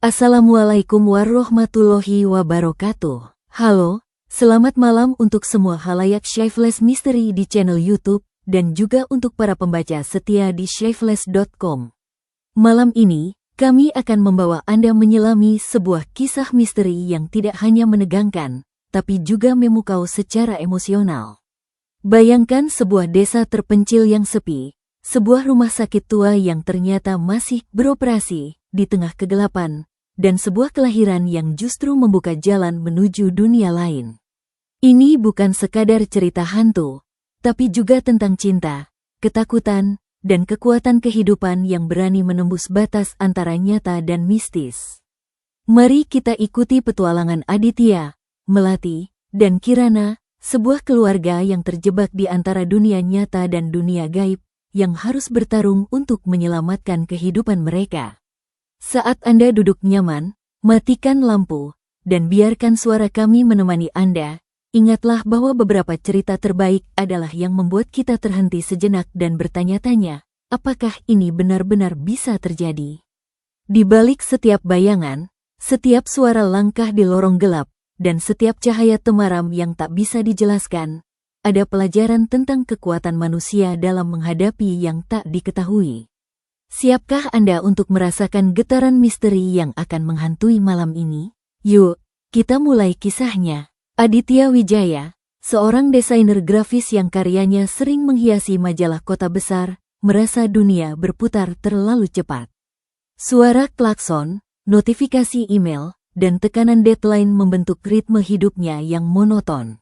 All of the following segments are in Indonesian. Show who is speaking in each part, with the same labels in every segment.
Speaker 1: Assalamualaikum warahmatullahi wabarakatuh. Halo, selamat malam untuk semua halayak Shyflash Misteri di channel YouTube dan juga untuk para pembaca setia di shyflash.com. Malam ini, kami akan membawa Anda menyelami sebuah kisah misteri yang tidak hanya menegangkan, tapi juga memukau secara emosional. Bayangkan sebuah desa terpencil yang sepi, sebuah rumah sakit tua yang ternyata masih beroperasi di tengah kegelapan, dan sebuah kelahiran yang justru membuka jalan menuju dunia lain. Ini bukan sekadar cerita hantu, tapi juga tentang cinta, ketakutan, dan kekuatan kehidupan yang berani menembus batas antara nyata dan mistis. Mari kita ikuti petualangan Aditya, Melati, dan Kirana, sebuah keluarga yang terjebak di antara dunia nyata dan dunia gaib, yang harus bertarung untuk menyelamatkan kehidupan mereka. Saat Anda duduk nyaman, matikan lampu, dan biarkan suara kami menemani Anda. Ingatlah bahwa beberapa cerita terbaik adalah yang membuat kita terhenti sejenak dan bertanya-tanya, apakah ini benar-benar bisa terjadi? Di balik setiap bayangan, setiap suara langkah di lorong gelap, dan setiap cahaya temaram yang tak bisa dijelaskan, ada pelajaran tentang kekuatan manusia dalam menghadapi yang tak diketahui. Siapkah Anda untuk merasakan getaran misteri yang akan menghantui malam ini? Yuk, kita mulai kisahnya. Aditya Wijaya, seorang desainer grafis yang karyanya sering menghiasi majalah kota besar, merasa dunia berputar terlalu cepat. Suara klakson, notifikasi email, dan tekanan deadline membentuk ritme hidupnya yang monoton.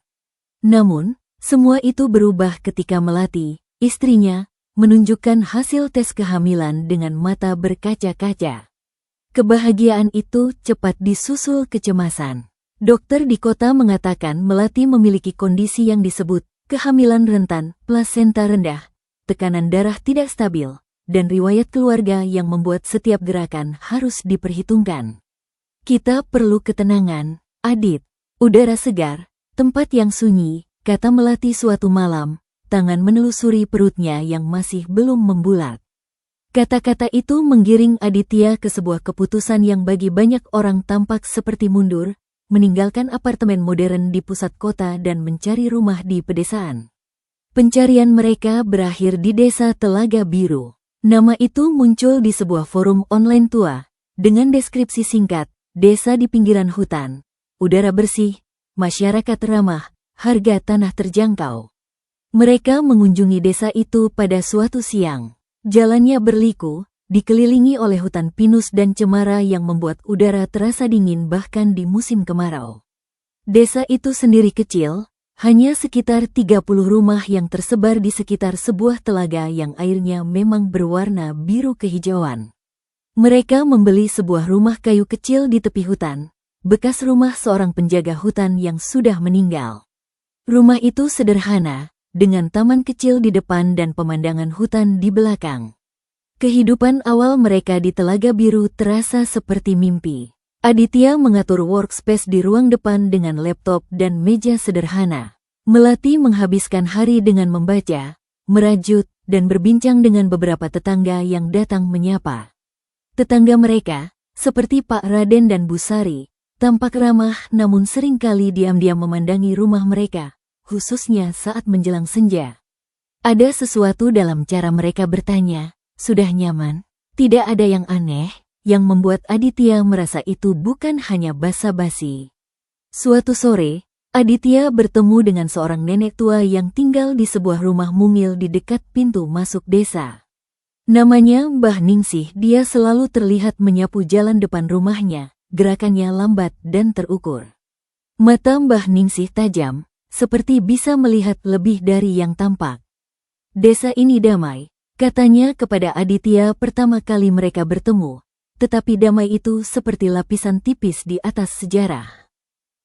Speaker 1: Namun, semua itu berubah ketika Melati, istrinya, menunjukkan hasil tes kehamilan dengan mata berkaca-kaca. Kebahagiaan itu cepat disusul kecemasan. Dokter di kota mengatakan Melati memiliki kondisi yang disebut kehamilan rentan, plasenta rendah, tekanan darah tidak stabil, dan riwayat keluarga yang membuat setiap gerakan harus diperhitungkan. Kita perlu ketenangan, Adit. Udara segar, tempat yang sunyi, kata Melati suatu malam. Tangan menelusuri perutnya yang masih belum membulat. Kata-kata itu menggiring Aditya ke sebuah keputusan yang bagi banyak orang tampak seperti mundur, meninggalkan apartemen modern di pusat kota dan mencari rumah di pedesaan. Pencarian mereka berakhir di desa Telaga Biru. Nama itu muncul di sebuah forum online tua, dengan deskripsi singkat, desa di pinggiran hutan, udara bersih, masyarakat ramah, harga tanah terjangkau. Mereka mengunjungi desa itu pada suatu siang. Jalannya berliku, dikelilingi oleh hutan pinus dan cemara yang membuat udara terasa dingin bahkan di musim kemarau. Desa itu sendiri kecil, hanya sekitar 30 rumah yang tersebar di sekitar sebuah telaga yang airnya memang berwarna biru kehijauan. Mereka membeli sebuah rumah kayu kecil di tepi hutan, bekas rumah seorang penjaga hutan yang sudah meninggal. Rumah itu sederhana, dengan taman kecil di depan dan pemandangan hutan di belakang. Kehidupan awal mereka di Telaga Biru terasa seperti mimpi. Aditya mengatur workspace di ruang depan dengan laptop dan meja sederhana. Melati menghabiskan hari dengan membaca, merajut, dan berbincang dengan beberapa tetangga yang datang menyapa. Tetangga mereka, seperti Pak Raden dan Bu Sari, tampak ramah namun seringkali diam-diam memandangi rumah mereka, khususnya saat menjelang senja. Ada sesuatu dalam cara mereka bertanya, sudah nyaman? Tidak ada yang aneh, yang membuat Aditya merasa itu bukan hanya basa-basi. Suatu sore, Aditya bertemu dengan seorang nenek tua yang tinggal di sebuah rumah mungil di dekat pintu masuk desa. Namanya Mbah Ningsih. Dia selalu terlihat menyapu jalan depan rumahnya, gerakannya lambat dan terukur. Mata Mbah Ningsih tajam, seperti bisa melihat lebih dari yang tampak. Desa ini damai, katanya kepada Aditya pertama kali mereka bertemu, tetapi damai itu seperti lapisan tipis di atas sejarah.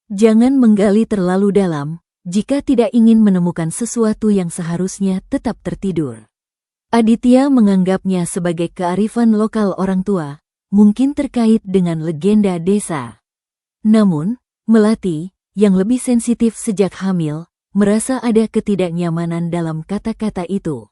Speaker 1: Jangan menggali terlalu dalam, jika tidak ingin menemukan sesuatu yang seharusnya tetap tertidur. Aditya menganggapnya sebagai kearifan lokal orang tua, mungkin terkait dengan legenda desa. Namun, Melati, yang lebih sensitif sejak hamil, merasa ada ketidaknyamanan dalam kata-kata itu.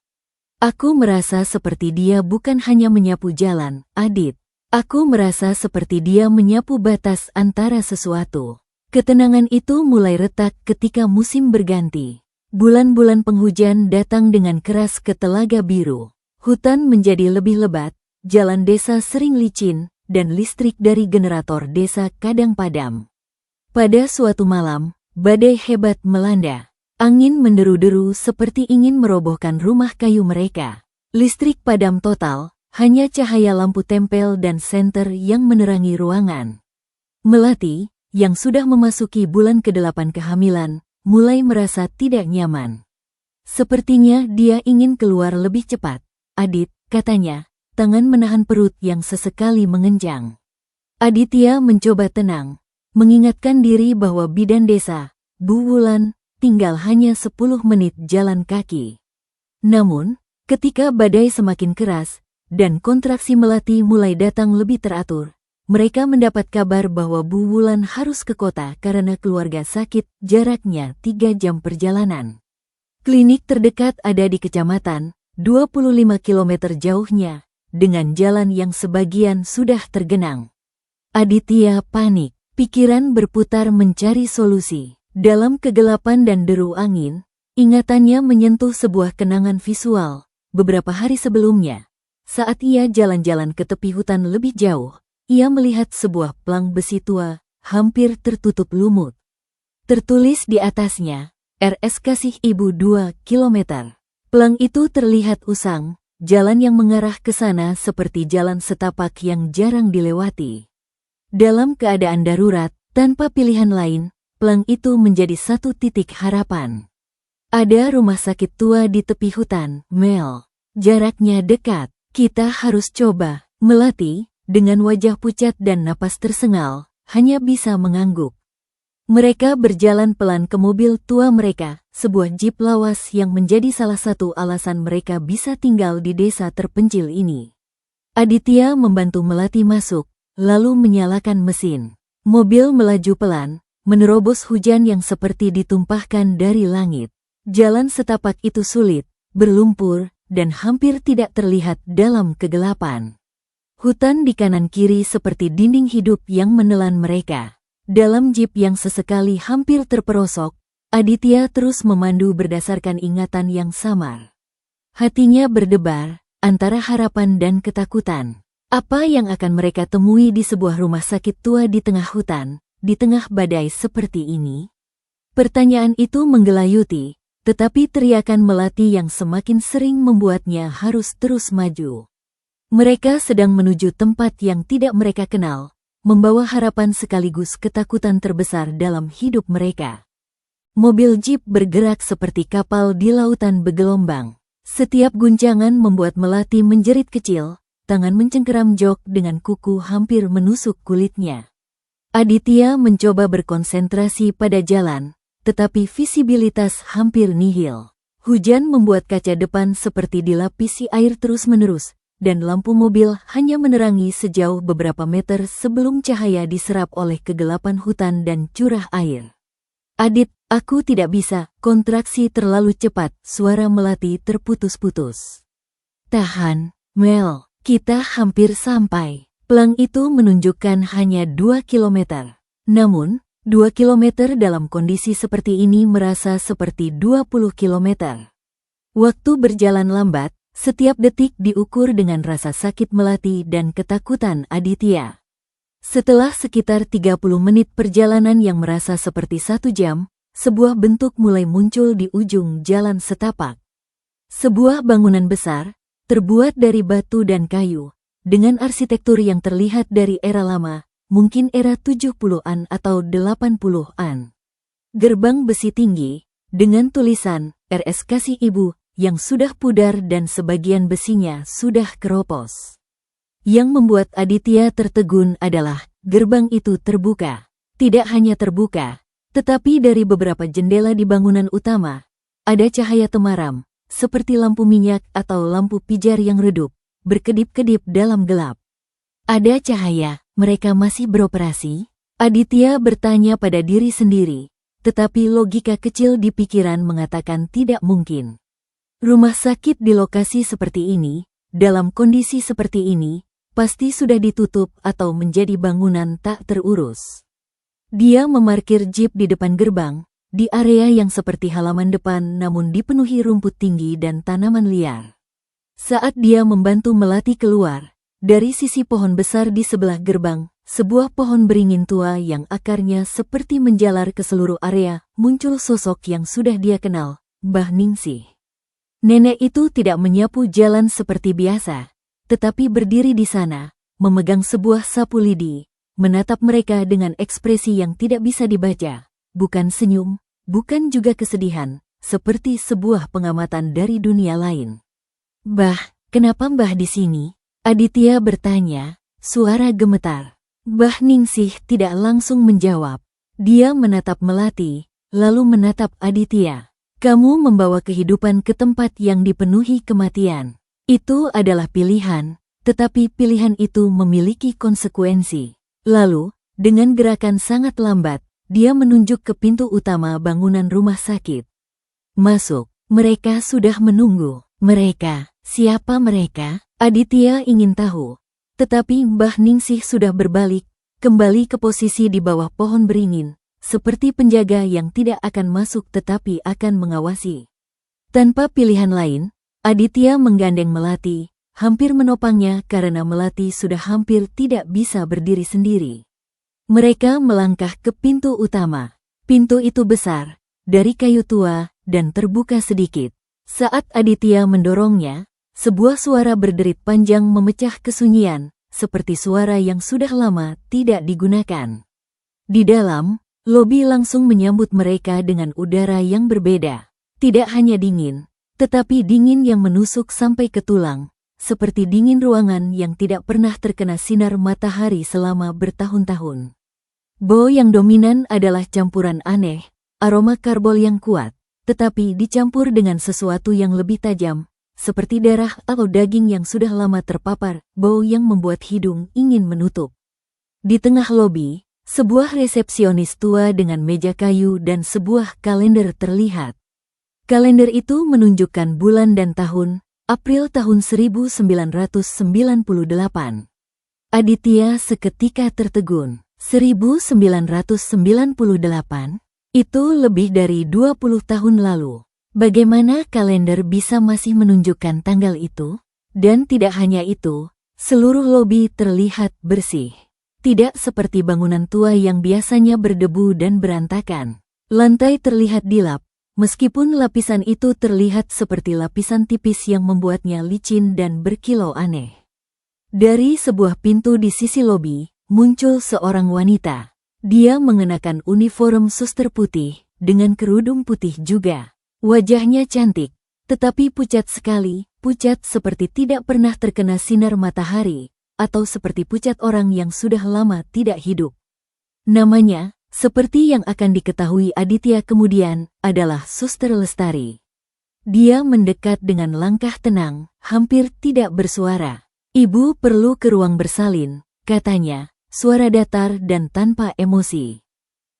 Speaker 1: Aku merasa seperti dia bukan hanya menyapu jalan, Adit. Aku merasa seperti dia menyapu batas antara sesuatu. Ketenangan itu mulai retak ketika musim berganti. Bulan-bulan penghujan datang dengan keras ke Telaga Biru. Hutan menjadi lebih lebat, jalan desa sering licin, dan listrik dari generator desa kadang padam. Pada suatu malam, badai hebat melanda. Angin menderu-deru seperti ingin merobohkan rumah kayu mereka. Listrik padam total, hanya cahaya lampu tempel dan senter yang menerangi ruangan. Melati, yang sudah memasuki bulan ke-8 kehamilan, mulai merasa tidak nyaman. Sepertinya dia ingin keluar lebih cepat. Adit, katanya, tangan menahan perut yang sesekali mengenjang. Aditya mencoba tenang, mengingatkan diri bahwa bidan desa, Bu Wulan, tinggal hanya 10 menit jalan kaki. Namun, ketika badai semakin keras, dan kontraksi Melati mulai datang lebih teratur, mereka mendapat kabar bahwa Bu Wulan harus ke kota karena keluarga sakit, jaraknya 3 jam perjalanan. Klinik terdekat ada di kecamatan, 25 km jauhnya, dengan jalan yang sebagian sudah tergenang. Aditya panik, pikiran berputar mencari solusi. Dalam kegelapan dan deru angin, ingatannya menyentuh sebuah kenangan visual, beberapa hari sebelumnya. Saat ia jalan-jalan ke tepi hutan lebih jauh, ia melihat sebuah plang besi tua, hampir tertutup lumut. Tertulis di atasnya, RS Kasih Ibu 2 km. Plang itu terlihat usang, jalan yang mengarah ke sana seperti jalan setapak yang jarang dilewati. Dalam keadaan darurat, tanpa pilihan lain, plang itu menjadi satu titik harapan. Ada rumah sakit tua di tepi hutan, Mel. Jaraknya dekat. Kita harus coba. Melati, dengan wajah pucat dan napas tersengal, hanya bisa mengangguk. Mereka berjalan pelan ke mobil tua mereka, sebuah jeep lawas yang menjadi salah satu alasan mereka bisa tinggal di desa terpencil ini. Aditya membantu Melati masuk, lalu menyalakan mesin. Mobil melaju pelan, menerobos hujan yang seperti ditumpahkan dari langit. Jalan setapak itu sulit, berlumpur, dan hampir tidak terlihat dalam kegelapan. Hutan di kanan kiri seperti dinding hidup yang menelan mereka. Dalam jeep yang sesekali hampir terperosok, Aditya terus memandu berdasarkan ingatan yang samar. Hatinya berdebar, antara harapan dan ketakutan. Apa yang akan mereka temui di sebuah rumah sakit tua di tengah hutan, di tengah badai seperti ini? Pertanyaan itu menggelayuti, tetapi teriakan Melati yang semakin sering membuatnya harus terus maju. Mereka sedang menuju tempat yang tidak mereka kenal, membawa harapan sekaligus ketakutan terbesar dalam hidup mereka. Mobil jeep bergerak seperti kapal di lautan bergelombang. Setiap guncangan membuat Melati menjerit kecil, tangan mencengkeram jok dengan kuku hampir menusuk kulitnya. Aditya mencoba berkonsentrasi pada jalan, tetapi visibilitas hampir nihil. Hujan membuat kaca depan seperti dilapisi air terus-menerus, dan lampu mobil hanya menerangi sejauh beberapa meter sebelum cahaya diserap oleh kegelapan hutan dan curah air. Adit, aku tidak bisa, kontraksi terlalu cepat, suara Melati terputus-putus. Tahan, Mel, kita hampir sampai. Plang itu menunjukkan hanya 2 km. Namun, 2 km dalam kondisi seperti ini merasa seperti 20 km. Waktu berjalan lambat, setiap detik diukur dengan rasa sakit Melati dan ketakutan Aditya. Setelah sekitar 30 menit perjalanan yang merasa seperti 1 jam, sebuah bentuk mulai muncul di ujung jalan setapak. Sebuah bangunan besar, terbuat dari batu dan kayu, dengan arsitektur yang terlihat dari era lama, mungkin era 70-an atau 80-an. Gerbang besi tinggi, dengan tulisan, RS Kasih Ibu, yang sudah pudar dan sebagian besinya sudah keropos. Yang membuat Aditya tertegun adalah, gerbang itu terbuka. Tidak hanya terbuka, tetapi dari beberapa jendela di bangunan utama, ada cahaya temaram, seperti lampu minyak atau lampu pijar yang redup, berkedip-kedip dalam gelap. Ada cahaya, mereka masih beroperasi? Aditya bertanya pada diri sendiri, tetapi logika kecil di pikiran mengatakan tidak mungkin. Rumah sakit di lokasi seperti ini, dalam kondisi seperti ini, pasti sudah ditutup atau menjadi bangunan tak terurus. Dia memarkir jeep di depan gerbang, di area yang seperti halaman depan namun dipenuhi rumput tinggi dan tanaman liar. Saat dia membantu Melati keluar, dari sisi pohon besar di sebelah gerbang, sebuah pohon beringin tua yang akarnya seperti menjalar ke seluruh area, muncul sosok yang sudah dia kenal, Mbah Ningsih. Nenek itu tidak menyapu jalan seperti biasa, tetapi berdiri di sana, memegang sebuah sapu lidi, menatap mereka dengan ekspresi yang tidak bisa dibaca, bukan senyum, bukan juga kesedihan, seperti sebuah pengamatan dari dunia lain. "Mbah, kenapa Mbah di sini?" Aditya bertanya, suara gemetar. Mbah Ningsih tidak langsung menjawab. Dia menatap Melati, lalu menatap Aditya. "Kamu membawa kehidupan ke tempat yang dipenuhi kematian. Itu adalah pilihan, tetapi pilihan itu memiliki konsekuensi." Lalu, dengan gerakan sangat lambat, dia menunjuk ke pintu utama bangunan rumah sakit. "Masuk, mereka sudah menunggu." "Mereka? Siapa mereka?" Aditya ingin tahu. Tetapi Mbah Ningsih sudah berbalik, kembali ke posisi di bawah pohon beringin, seperti penjaga yang tidak akan masuk tetapi akan mengawasi. Tanpa pilihan lain, Aditya menggandeng Melati, hampir menopangnya karena Melati sudah hampir tidak bisa berdiri sendiri. Mereka melangkah ke pintu utama. Pintu itu besar, dari kayu tua, dan terbuka sedikit. Saat Aditya mendorongnya, sebuah suara berderit panjang memecah kesunyian, seperti suara yang sudah lama tidak digunakan. Di dalam, lobi langsung menyambut mereka dengan udara yang berbeda. Tidak hanya dingin, tetapi dingin yang menusuk sampai ke tulang, seperti dingin ruangan yang tidak pernah terkena sinar matahari selama bertahun-tahun. Bau yang dominan adalah campuran aneh, aroma karbol yang kuat, tetapi dicampur dengan sesuatu yang lebih tajam, seperti darah atau daging yang sudah lama terpapar, bau yang membuat hidung ingin menutup. Di tengah lobi, sebuah resepsionis tua dengan meja kayu dan sebuah kalender terlihat. Kalender itu menunjukkan bulan dan tahun, April tahun 1998. Aditya seketika tertegun. 1998? Itu lebih dari 20 tahun lalu. Bagaimana kalender bisa masih menunjukkan tanggal itu? Dan tidak hanya itu, seluruh lobi terlihat bersih. Tidak seperti bangunan tua yang biasanya berdebu dan berantakan. Lantai terlihat dilap, meskipun lapisan itu terlihat seperti lapisan tipis yang membuatnya licin dan berkilau aneh. Dari sebuah pintu di sisi lobi, muncul seorang wanita. Dia mengenakan uniform suster putih, dengan kerudung putih juga. Wajahnya cantik, tetapi pucat sekali, pucat seperti tidak pernah terkena sinar matahari, atau seperti pucat orang yang sudah lama tidak hidup. Namanya, seperti yang akan diketahui Aditya kemudian, adalah Suster Lestari. Dia mendekat dengan langkah tenang, hampir tidak bersuara. "Ibu perlu ke ruang bersalin," katanya, suara datar dan tanpa emosi.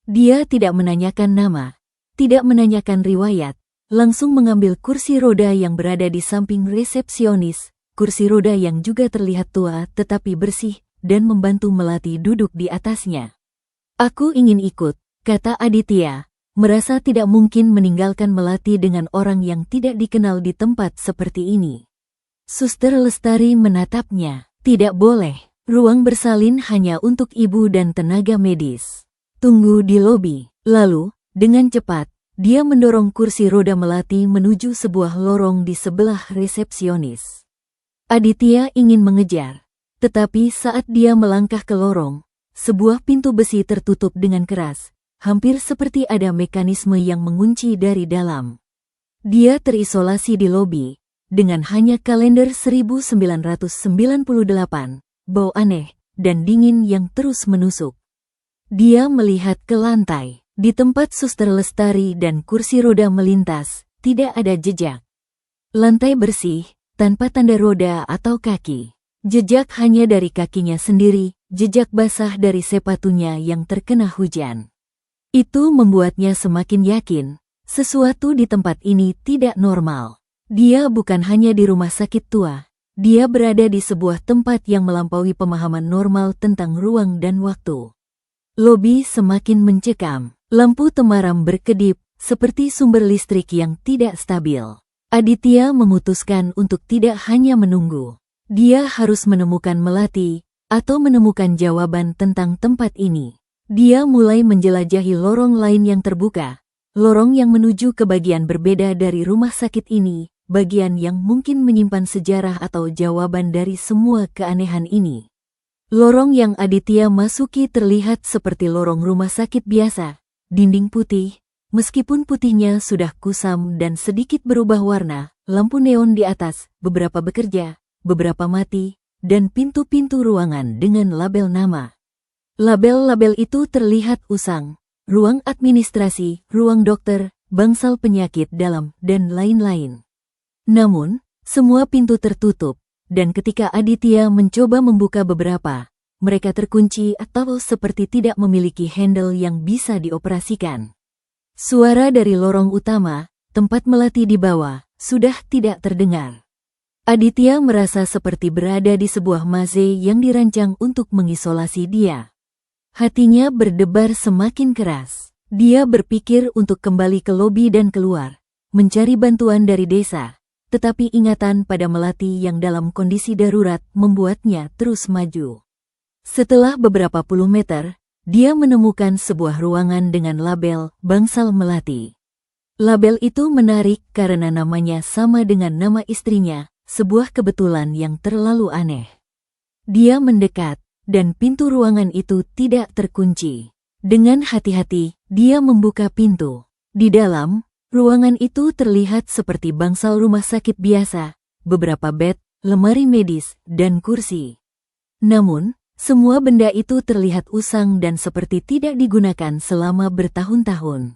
Speaker 1: Dia tidak menanyakan nama, tidak menanyakan riwayat, langsung mengambil kursi roda yang berada di samping resepsionis, kursi roda yang juga terlihat tua tetapi bersih, dan membantu Melati duduk di atasnya. "Aku ingin ikut," kata Aditya, merasa tidak mungkin meninggalkan Melati dengan orang yang tidak dikenal di tempat seperti ini. Suster Lestari menatapnya. "Tidak boleh, ruang bersalin hanya untuk ibu dan tenaga medis. Tunggu di lobi." Lalu, dengan cepat, dia mendorong kursi roda Melati menuju sebuah lorong di sebelah resepsionis. Aditya ingin mengejar, tetapi saat dia melangkah ke lorong, sebuah pintu besi tertutup dengan keras, hampir seperti ada mekanisme yang mengunci dari dalam. Dia terisolasi di lobi, dengan hanya kalender 1998, bau aneh, dan dingin yang terus menusuk. Dia melihat ke lantai. Di tempat Suster Lestari dan kursi roda melintas, tidak ada jejak. Lantai bersih, tanpa tanda roda atau kaki. Jejak hanya dari kakinya sendiri, jejak basah dari sepatunya yang terkena hujan. Itu membuatnya semakin yakin, sesuatu di tempat ini tidak normal. Dia bukan hanya di rumah sakit tua, Dia berada di sebuah tempat yang melampaui pemahaman normal tentang ruang dan waktu. Lobi semakin mencekam. Lampu temaram berkedip, seperti sumber listrik yang tidak stabil. Aditya memutuskan untuk tidak hanya menunggu. Dia harus menemukan Melati, atau menemukan jawaban tentang tempat ini. Dia mulai menjelajahi lorong lain yang terbuka. Lorong yang menuju ke bagian berbeda dari rumah sakit ini. Bagian yang mungkin menyimpan sejarah atau jawaban dari semua keanehan ini. Lorong yang Aditya masuki terlihat seperti lorong rumah sakit biasa. Dinding putih, meskipun putihnya sudah kusam dan sedikit berubah warna, lampu neon di atas, beberapa bekerja, beberapa mati, dan pintu-pintu ruangan dengan label nama. Label-label itu terlihat usang, ruang administrasi, ruang dokter, bangsal penyakit dalam, dan lain-lain. Namun, semua pintu tertutup, dan ketika Aditya mencoba membuka beberapa, mereka terkunci atau seperti tidak memiliki handle yang bisa dioperasikan. Suara dari lorong utama, tempat Melati di bawah, sudah tidak terdengar. Aditya merasa seperti berada di sebuah maze yang dirancang untuk mengisolasi dia. Hatinya berdebar semakin keras. Dia berpikir untuk kembali ke lobi dan keluar, mencari bantuan dari desa. Tetapi ingatan pada Melati yang dalam kondisi darurat membuatnya terus maju. Setelah beberapa puluh meter, dia menemukan sebuah ruangan dengan label Bangsal Melati. Label itu menarik karena namanya sama dengan nama istrinya, sebuah kebetulan yang terlalu aneh. Dia mendekat, dan pintu ruangan itu tidak terkunci. Dengan hati-hati, dia membuka pintu. Di dalam, ruangan itu terlihat seperti bangsal rumah sakit biasa, beberapa bed, lemari medis, dan kursi. Namun, semua benda itu terlihat usang dan seperti tidak digunakan selama bertahun-tahun.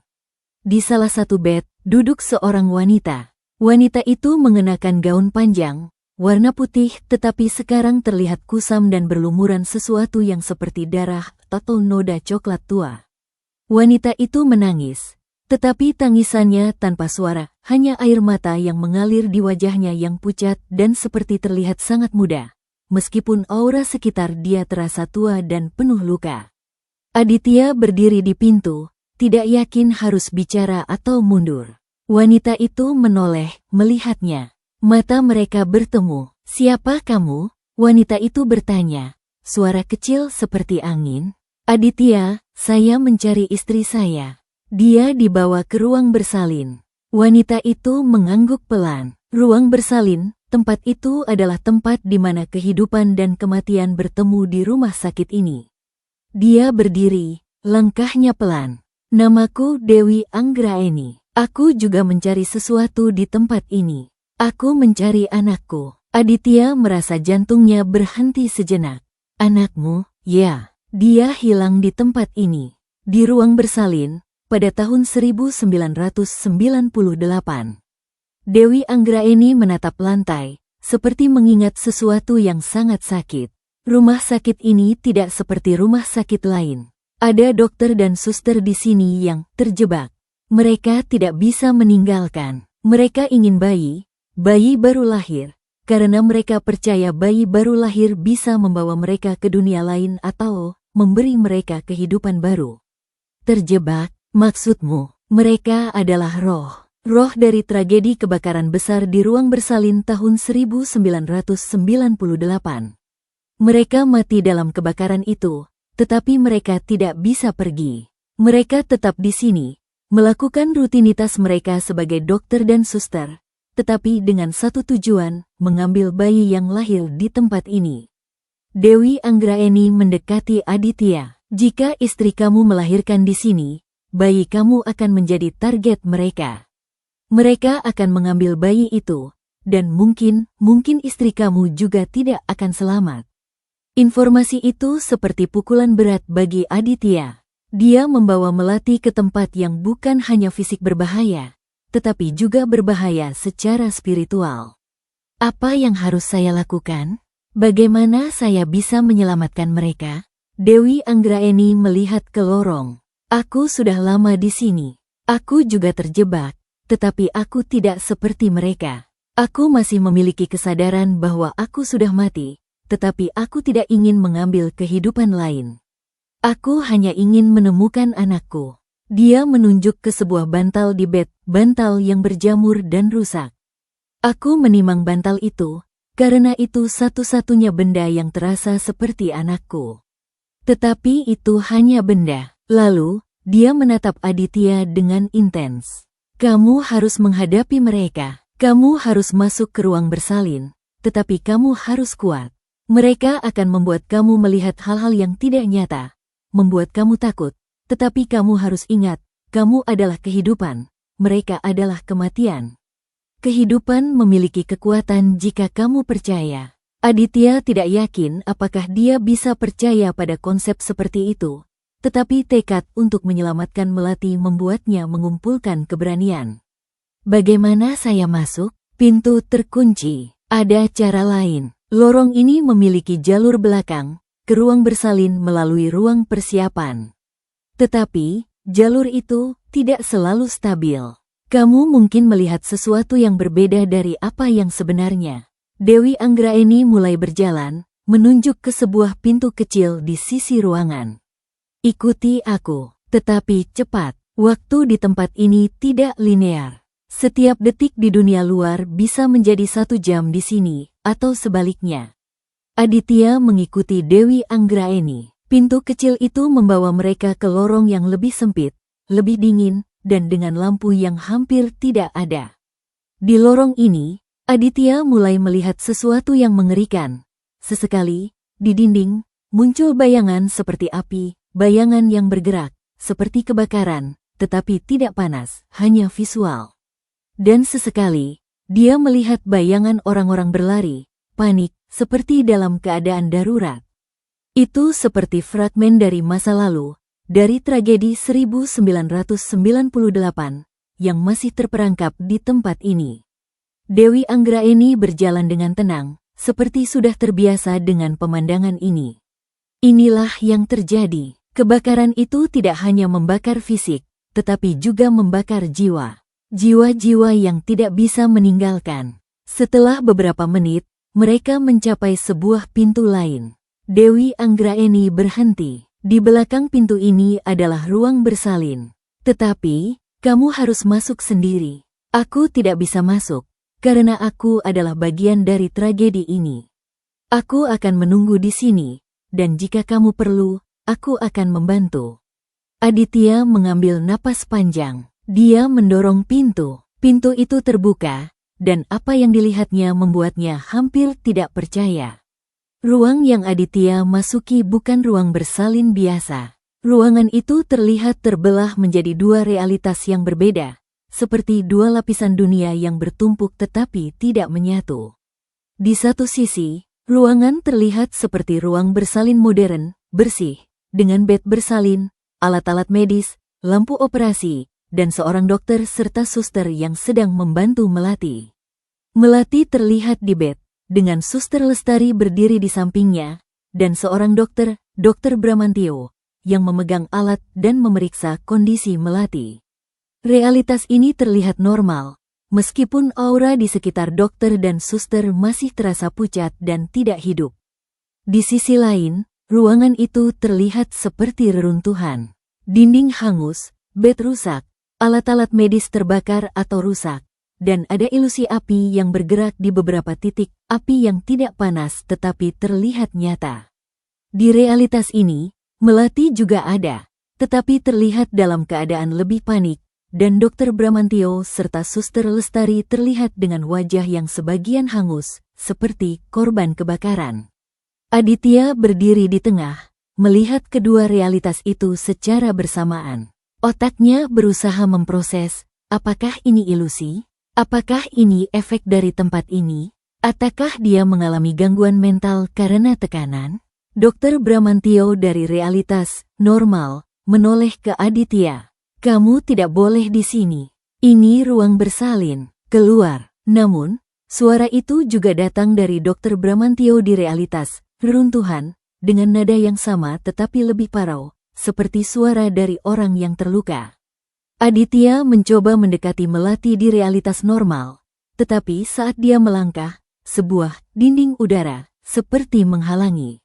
Speaker 1: Di salah satu bed, duduk seorang wanita. Wanita itu mengenakan gaun panjang, warna putih tetapi sekarang terlihat kusam dan berlumuran sesuatu yang seperti darah atau noda coklat tua. Wanita itu menangis. Tetapi tangisannya tanpa suara, hanya air mata yang mengalir di wajahnya yang pucat dan seperti terlihat sangat muda. Meskipun aura sekitar dia terasa tua dan penuh luka. Aditya berdiri di pintu, tidak yakin harus bicara atau mundur. Wanita itu menoleh, melihatnya. Mata mereka bertemu. "Siapa kamu?" Wanita itu bertanya. Suara kecil seperti angin. "Aditya, saya mencari istri saya. Dia dibawa ke ruang bersalin." Wanita itu mengangguk pelan. Ruang bersalin, tempat itu adalah tempat di mana kehidupan dan kematian bertemu di rumah sakit ini. Dia berdiri, langkahnya pelan. "Namaku Dewi Anggraeni. Aku juga mencari sesuatu di tempat ini. Aku mencari anakku." Aditya merasa jantungnya berhenti sejenak. "Anakmu?" "Ya, dia hilang di tempat ini. Di ruang bersalin. Pada tahun 1998. Dewi Anggraeni menatap lantai, seperti mengingat sesuatu yang sangat sakit. Rumah sakit ini tidak seperti rumah sakit lain. Ada dokter dan suster di sini yang terjebak. Mereka tidak bisa meninggalkan. Mereka ingin bayi baru lahir, karena mereka percaya bayi baru lahir bisa membawa mereka ke dunia lain atau memberi mereka kehidupan baru. Terjebak? Maksudmu, mereka adalah roh dari tragedi kebakaran besar di ruang bersalin tahun 1998. Mereka mati dalam kebakaran itu, tetapi mereka tidak bisa pergi. Mereka tetap di sini, melakukan rutinitas mereka sebagai dokter dan suster, tetapi dengan satu tujuan, mengambil bayi yang lahir di tempat ini. Dewi Anggraeni mendekati Aditya. "Jika istri kamu melahirkan di sini, bayi kamu akan menjadi target mereka. Mereka akan mengambil bayi itu, dan mungkin istri kamu juga tidak akan selamat." Informasi itu seperti pukulan berat bagi Aditya. Dia membawa Melati ke tempat yang bukan hanya fisik berbahaya, tetapi juga berbahaya secara spiritual. "Apa yang harus saya lakukan? Bagaimana saya bisa menyelamatkan mereka?" Dewi Anggraeni melihat ke lorong. "Aku sudah lama di sini. Aku juga terjebak, tetapi aku tidak seperti mereka. Aku masih memiliki kesadaran bahwa aku sudah mati, tetapi aku tidak ingin mengambil kehidupan lain. Aku hanya ingin menemukan anakku. Dia menunjuk ke sebuah bantal di bed, bantal yang berjamur dan rusak. Aku menimang bantal itu, karena itu satu-satunya benda yang terasa seperti anakku. Tetapi itu hanya benda. Lalu, dia menatap Aditya dengan intens. Kamu harus menghadapi mereka. Kamu harus masuk ke ruang bersalin, tetapi kamu harus kuat. Mereka akan membuat kamu melihat hal-hal yang tidak nyata, membuat kamu takut, tetapi kamu harus ingat, kamu adalah kehidupan, mereka adalah kematian. Kehidupan memiliki kekuatan jika kamu percaya. Aditya tidak yakin apakah dia bisa percaya pada konsep seperti itu, tetapi tekad untuk menyelamatkan Melati membuatnya mengumpulkan keberanian. Bagaimana saya masuk? Pintu terkunci. Ada cara lain. Lorong ini memiliki jalur belakang, ke ruang bersalin melalui ruang persiapan. Tetapi, jalur itu tidak selalu stabil. Kamu mungkin melihat sesuatu yang berbeda dari apa yang sebenarnya. Dewi Anggraeni mulai berjalan, menunjuk ke sebuah pintu kecil di sisi ruangan. Ikuti aku, tetapi cepat. Waktu di tempat ini tidak linear. Setiap detik di dunia luar bisa menjadi 1 jam di sini, atau sebaliknya. Aditya mengikuti Dewi Anggraeni. Pintu kecil itu membawa mereka ke lorong yang lebih sempit, lebih dingin, dan dengan lampu yang hampir tidak ada. Di lorong ini, Aditya mulai melihat sesuatu yang mengerikan. Sesekali, di dinding, muncul bayangan seperti api, bayangan yang bergerak, seperti kebakaran, tetapi tidak panas, hanya visual. Dan sesekali, dia melihat bayangan orang-orang berlari, panik, seperti dalam keadaan darurat. Itu seperti fragmen dari masa lalu, dari tragedi 1998, yang masih terperangkap di tempat ini. Dewi Anggraeni berjalan dengan tenang, seperti sudah terbiasa dengan pemandangan ini. Inilah yang terjadi. Kebakaran itu tidak hanya membakar fisik, tetapi juga membakar jiwa. Jiwa-jiwa yang tidak bisa meninggalkan. Setelah beberapa menit, mereka mencapai sebuah pintu lain. Dewi Anggraeni berhenti. Di belakang pintu ini adalah ruang bersalin. Tetapi, kamu harus masuk sendiri. Aku tidak bisa masuk, karena aku adalah bagian dari tragedi ini. Aku akan menunggu di sini, dan jika kamu perlu, aku akan membantu. Aditya mengambil napas panjang. Dia mendorong pintu. Pintu itu terbuka, dan apa yang dilihatnya membuatnya hampir tidak percaya. Ruang yang Aditya masuki bukan ruang bersalin biasa. Ruangan itu terlihat terbelah menjadi 2 realitas yang berbeda, seperti 2 lapisan dunia yang bertumpuk tetapi tidak menyatu. Di satu sisi, ruangan terlihat seperti ruang bersalin modern, bersih, dengan bed bersalin, alat-alat medis, lampu operasi, dan seorang dokter serta suster yang sedang membantu Melati. Melati terlihat di bed, dengan suster Lestari berdiri di sampingnya, dan seorang dokter, Dr. Bramantio, yang memegang alat dan memeriksa kondisi Melati. Realitas ini terlihat normal, meskipun aura di sekitar dokter dan suster masih terasa pucat dan tidak hidup. Di sisi lain, ruangan itu terlihat seperti reruntuhan. Dinding hangus, bed rusak, alat-alat medis terbakar atau rusak, dan ada ilusi api yang bergerak di beberapa titik, api yang tidak panas tetapi terlihat nyata. Di realitas ini, Melati juga ada, tetapi terlihat dalam keadaan lebih panik, dan Dr. Bramantio serta suster Lestari terlihat dengan wajah yang sebagian hangus, seperti korban kebakaran. Aditya berdiri di tengah, melihat kedua realitas itu secara bersamaan. Otaknya berusaha memproses, apakah ini ilusi? Apakah ini efek dari tempat ini? Ataukah dia mengalami gangguan mental karena tekanan? Dr. Bramantio dari realitas, normal, menoleh ke Aditya. Kamu tidak boleh di sini. Ini ruang bersalin. Keluar. Namun, suara itu juga datang dari Dr. Bramantio di realitas, reruntuhan, dengan nada yang sama tetapi lebih parau, seperti suara dari orang yang terluka. Aditya mencoba mendekati Melati di realitas normal, tetapi saat dia melangkah, sebuah dinding udara seperti menghalangi.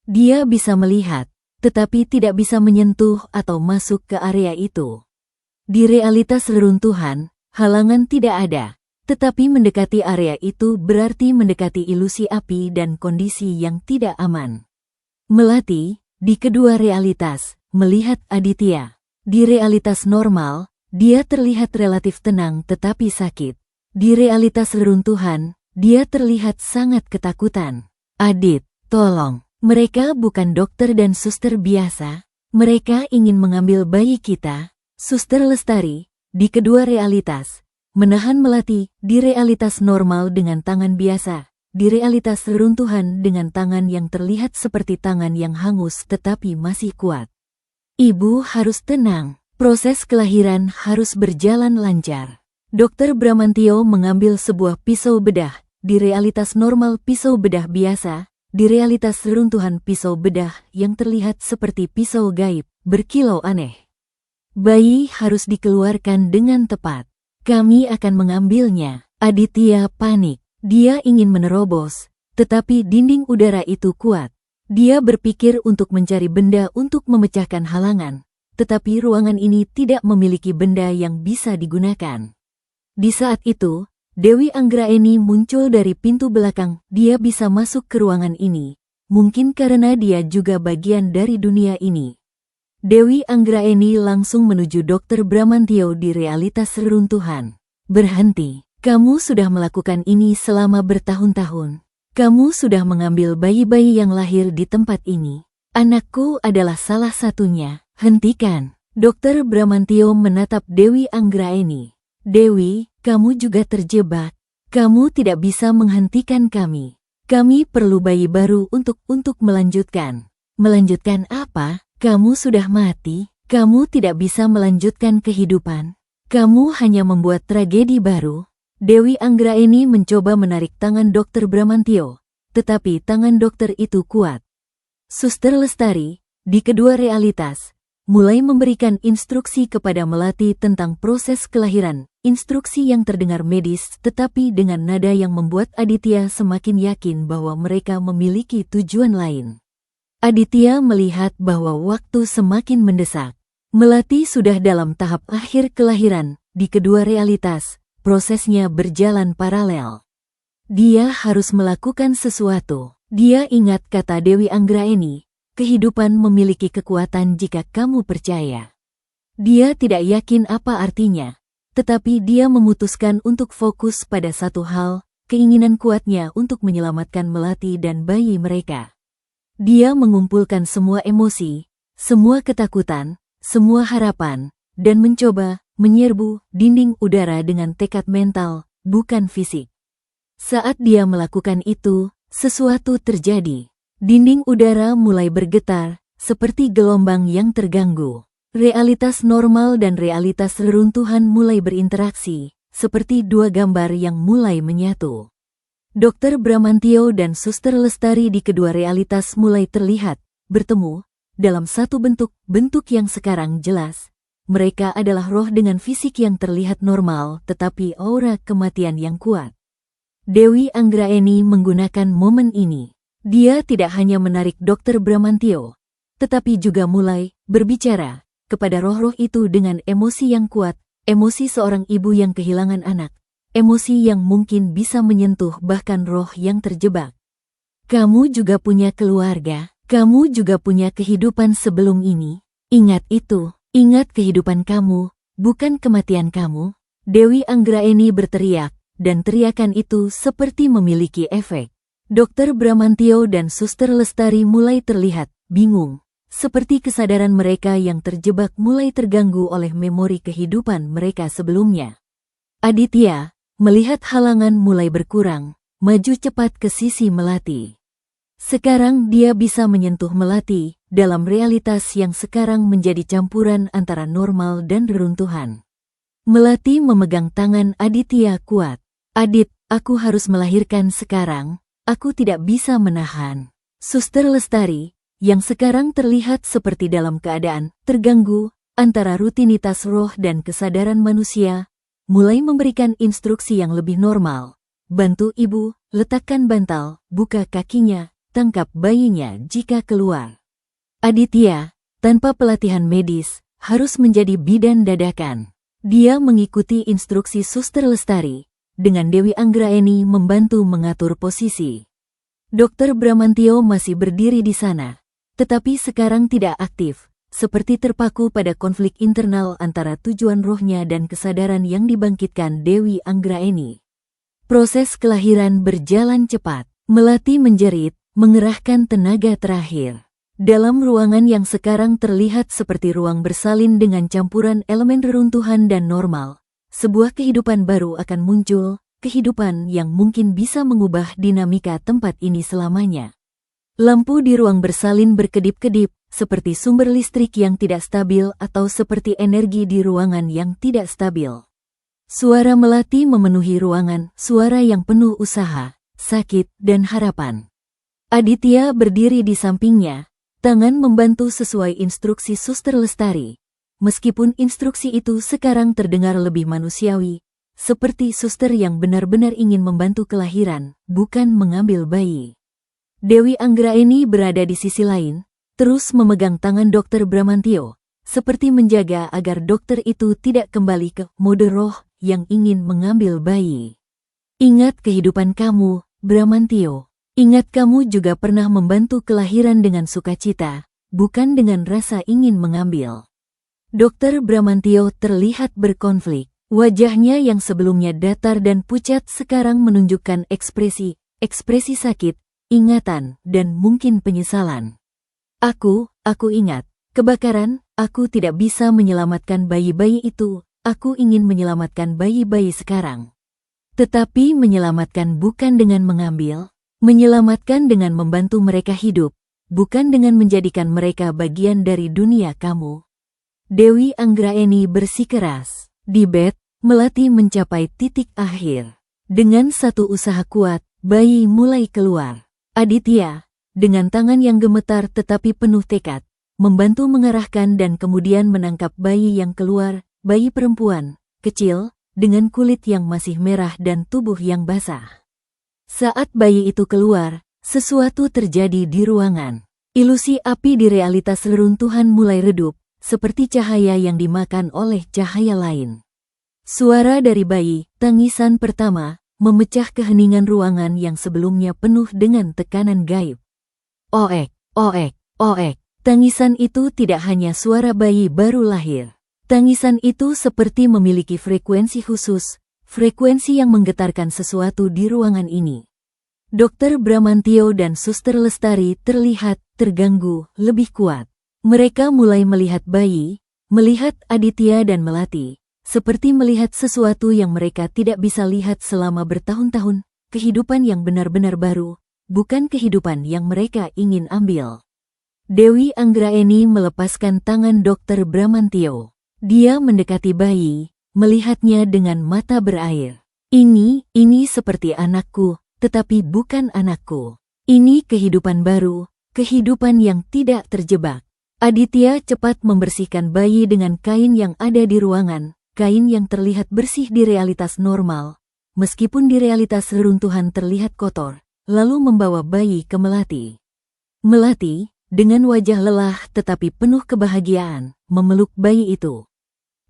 Speaker 1: Dia bisa melihat, tetapi tidak bisa menyentuh atau masuk ke area itu. Di realitas reruntuhan, halangan tidak ada, tetapi mendekati area itu berarti mendekati ilusi api dan kondisi yang tidak aman. Melati, di kedua realitas, melihat Aditya. Di realitas normal, dia terlihat relatif tenang tetapi sakit. Di realitas reruntuhan, dia terlihat sangat ketakutan. Adit, tolong. Mereka bukan dokter dan suster biasa. Mereka ingin mengambil bayi kita. Suster Lestari, di kedua realitas, menahan Melati di realitas normal dengan tangan biasa. Di realitas reruntuhan dengan tangan yang terlihat seperti tangan yang hangus tetapi masih kuat. Ibu harus tenang. Proses kelahiran harus berjalan lancar. Dokter Bramantio mengambil sebuah pisau bedah. Di realitas normal pisau bedah biasa. Di realitas reruntuhan pisau bedah yang terlihat seperti pisau gaib, berkilau aneh. Bayi harus dikeluarkan dengan tepat. Kami akan mengambilnya. Aditya panik. Dia ingin menerobos, tetapi dinding udara itu kuat. Dia berpikir untuk mencari benda untuk memecahkan halangan, tetapi ruangan ini tidak memiliki benda yang bisa digunakan. Di saat itu, Dewi Anggraeni muncul dari pintu belakang. Dia bisa masuk ke ruangan ini, mungkin karena dia juga bagian dari dunia ini. Dewi Anggraeni langsung menuju Dr. Bramantio di realitas reruntuhan. Berhenti, kamu sudah melakukan ini selama bertahun-tahun. Kamu sudah mengambil bayi-bayi yang lahir di tempat ini. Anakku adalah salah satunya. Hentikan. Dr. Bramantio menatap Dewi Anggraeni. Dewi, kamu juga terjebak. Kamu tidak bisa menghentikan kami. Kami perlu bayi baru untuk melanjutkan. Melanjutkan apa? Kamu sudah mati. Kamu tidak bisa melanjutkan kehidupan. Kamu hanya membuat tragedi baru. Dewi Anggraeni mencoba menarik tangan Dr. Bramantio, tetapi tangan dokter itu kuat. Suster Lestari, di kedua realitas, mulai memberikan instruksi kepada Melati tentang proses kelahiran, instruksi yang terdengar medis tetapi dengan nada yang membuat Aditya semakin yakin bahwa mereka memiliki tujuan lain. Aditya melihat bahwa waktu semakin mendesak. Melati sudah dalam tahap akhir kelahiran, di kedua realitas. Prosesnya berjalan paralel. Dia harus melakukan sesuatu. Dia ingat kata Dewi Anggraeni, kehidupan memiliki kekuatan jika kamu percaya. Dia tidak yakin apa artinya, tetapi dia memutuskan untuk fokus pada satu hal, keinginan kuatnya untuk menyelamatkan Melati dan bayi mereka. Dia mengumpulkan semua emosi, semua ketakutan, semua harapan, dan mencoba menyerbu dinding udara dengan tekad mental, bukan fisik. Saat dia melakukan itu, sesuatu terjadi. Dinding udara mulai bergetar, seperti gelombang yang terganggu. Realitas normal dan realitas reruntuhan mulai berinteraksi, seperti dua gambar yang mulai menyatu. Dr. Bramantio dan Suster Lestari di kedua realitas mulai terlihat, bertemu, dalam satu bentuk yang sekarang jelas. Mereka adalah roh dengan fisik yang terlihat normal tetapi aura kematian yang kuat. Dewi Anggraeni menggunakan momen ini. Dia tidak hanya menarik Dr. Bramantio, tetapi juga mulai berbicara kepada roh-roh itu dengan emosi yang kuat, emosi seorang ibu yang kehilangan anak, emosi yang mungkin bisa menyentuh bahkan roh yang terjebak. Kamu juga punya keluarga, kamu juga punya kehidupan sebelum ini. Ingat itu. Ingat kehidupan kamu, bukan kematian kamu. Dewi Anggraeni berteriak, dan teriakan itu seperti memiliki efek. Dr. Bramantio dan Suster Lestari mulai terlihat bingung, seperti kesadaran mereka yang terjebak mulai terganggu oleh memori kehidupan mereka sebelumnya. Aditya, melihat halangan mulai berkurang, maju cepat ke sisi Melati. Sekarang dia bisa menyentuh Melati dalam realitas yang sekarang menjadi campuran antara normal dan reruntuhan. Melati memegang tangan Aditya kuat. Adit, aku harus melahirkan sekarang. Aku tidak bisa menahan. Suster Lestari, yang sekarang terlihat seperti dalam keadaan terganggu antara rutinitas roh dan kesadaran manusia, mulai memberikan instruksi yang lebih normal. Bantu ibu, letakkan bantal, buka kakinya, tangkap bayinya jika keluar. Aditya, tanpa pelatihan medis, harus menjadi bidan dadakan. Dia mengikuti instruksi Suster Lestari, dengan Dewi Anggraeni membantu mengatur posisi. Dr. Bramantio masih berdiri di sana, tetapi sekarang tidak aktif, seperti terpaku pada konflik internal antara tujuan rohnya dan kesadaran yang dibangkitkan Dewi Anggraeni. Proses kelahiran berjalan cepat. Melati menjerit, mengerahkan tenaga terakhir. Dalam ruangan yang sekarang terlihat seperti ruang bersalin dengan campuran elemen reruntuhan dan normal, sebuah kehidupan baru akan muncul, kehidupan yang mungkin bisa mengubah dinamika tempat ini selamanya. Lampu di ruang bersalin berkedip-kedip, seperti sumber listrik yang tidak stabil atau seperti energi di ruangan yang tidak stabil. Suara Melati memenuhi ruangan, suara yang penuh usaha, sakit, dan harapan. Aditya berdiri di sampingnya, tangan membantu sesuai instruksi Suster Lestari. Meskipun instruksi itu sekarang terdengar lebih manusiawi, seperti suster yang benar-benar ingin membantu kelahiran, bukan mengambil bayi. Dewi Anggraeni berada di sisi lain, terus memegang tangan Dr. Bramantio, seperti menjaga agar dokter itu tidak kembali ke mode roh yang ingin mengambil bayi. Ingat kehidupan kamu, Bramantio. Ingat kamu juga pernah membantu kelahiran dengan sukacita, bukan dengan rasa ingin mengambil. Dr. Bramantio terlihat berkonflik. Wajahnya yang sebelumnya datar dan pucat sekarang menunjukkan ekspresi sakit, ingatan, dan mungkin penyesalan. Aku ingat. Kebakaran, aku tidak bisa menyelamatkan bayi-bayi itu, aku ingin menyelamatkan bayi-bayi sekarang. Tetapi menyelamatkan bukan dengan mengambil, menyelamatkan dengan membantu mereka hidup, bukan dengan menjadikan mereka bagian dari dunia kamu. Dewi Anggraeni bersikeras. Di bed, Melati mencapai titik akhir. Dengan satu usaha kuat, bayi mulai keluar. Aditya, dengan tangan yang gemetar tetapi penuh tekad, membantu mengarahkan dan kemudian menangkap bayi yang keluar, bayi perempuan, kecil, dengan kulit yang masih merah dan tubuh yang basah. Saat bayi itu keluar, sesuatu terjadi di ruangan. Ilusi api di realitas reruntuhan mulai redup, seperti cahaya yang dimakan oleh cahaya lain. Suara dari bayi, tangisan pertama, memecah keheningan ruangan yang sebelumnya penuh dengan tekanan gaib. Oek, oek, oek. Tangisan itu tidak hanya suara bayi baru lahir. Tangisan itu seperti memiliki frekuensi khusus, frekuensi yang menggetarkan sesuatu di ruangan ini. Dr. Bramantio dan Suster Lestari terlihat terganggu lebih kuat. Mereka mulai melihat bayi, melihat Aditya dan Melati, seperti melihat sesuatu yang mereka tidak bisa lihat selama bertahun-tahun, kehidupan yang benar-benar baru, bukan kehidupan yang mereka ingin ambil. Dewi Anggraeni melepaskan tangan Dr. Bramantio. Dia mendekati bayi, melihatnya dengan mata berair. Ini seperti anakku, tetapi bukan anakku. Ini kehidupan baru, kehidupan yang tidak terjebak. Aditya cepat membersihkan bayi dengan kain yang ada di ruangan, kain yang terlihat bersih di realitas normal, meskipun di realitas reruntuhan terlihat kotor, lalu membawa bayi ke Melati. Melati, dengan wajah lelah tetapi penuh kebahagiaan, memeluk bayi itu.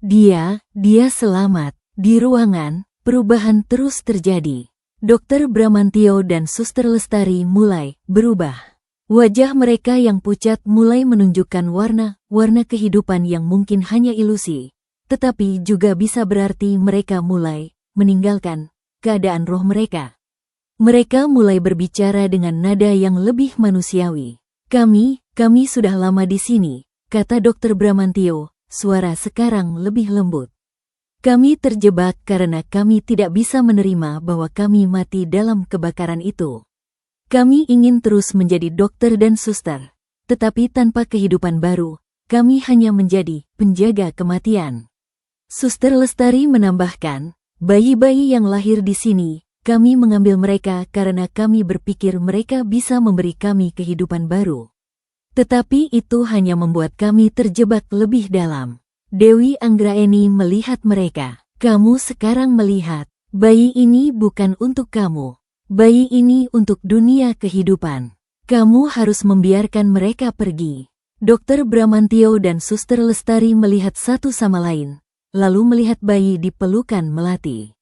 Speaker 1: Dia selamat. Di ruangan, perubahan terus terjadi. Dr. Bramantio dan Suster Lestari mulai berubah. Wajah mereka yang pucat mulai menunjukkan warna kehidupan yang mungkin hanya ilusi, tetapi juga bisa berarti mereka mulai meninggalkan keadaan roh mereka. Mereka mulai berbicara dengan nada yang lebih manusiawi. Kami sudah lama di sini, kata Dr. Bramantio, suara sekarang lebih lembut. Kami terjebak karena kami tidak bisa menerima bahwa kami mati dalam kebakaran itu. Kami ingin terus menjadi dokter dan suster, tetapi tanpa kehidupan baru, kami hanya menjadi penjaga kematian. Suster Lestari menambahkan, bayi-bayi yang lahir di sini, kami mengambil mereka karena kami berpikir mereka bisa memberi kami kehidupan baru. Tetapi itu hanya membuat kami terjebak lebih dalam. Dewi Anggraeni melihat mereka. Kamu sekarang melihat, bayi ini bukan untuk kamu. Bayi ini untuk dunia kehidupan. Kamu harus membiarkan mereka pergi. Dokter Bramantio dan Suster Lestari melihat satu sama lain, lalu melihat bayi di pelukan Melati.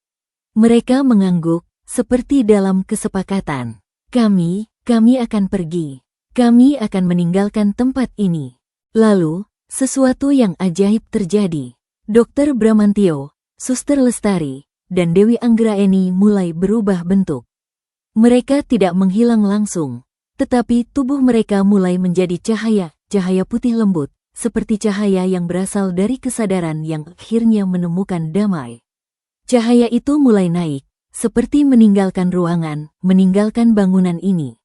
Speaker 1: Mereka mengangguk, seperti dalam kesepakatan. Kami akan pergi. Kami akan meninggalkan tempat ini. Lalu, sesuatu yang ajaib terjadi. Dokter Bramantio, Suster Lestari, dan Dewi Anggraeni mulai berubah bentuk. Mereka tidak menghilang langsung, tetapi tubuh mereka mulai menjadi cahaya putih lembut, seperti cahaya yang berasal dari kesadaran yang akhirnya menemukan damai. Cahaya itu mulai naik, seperti meninggalkan ruangan, meninggalkan bangunan ini.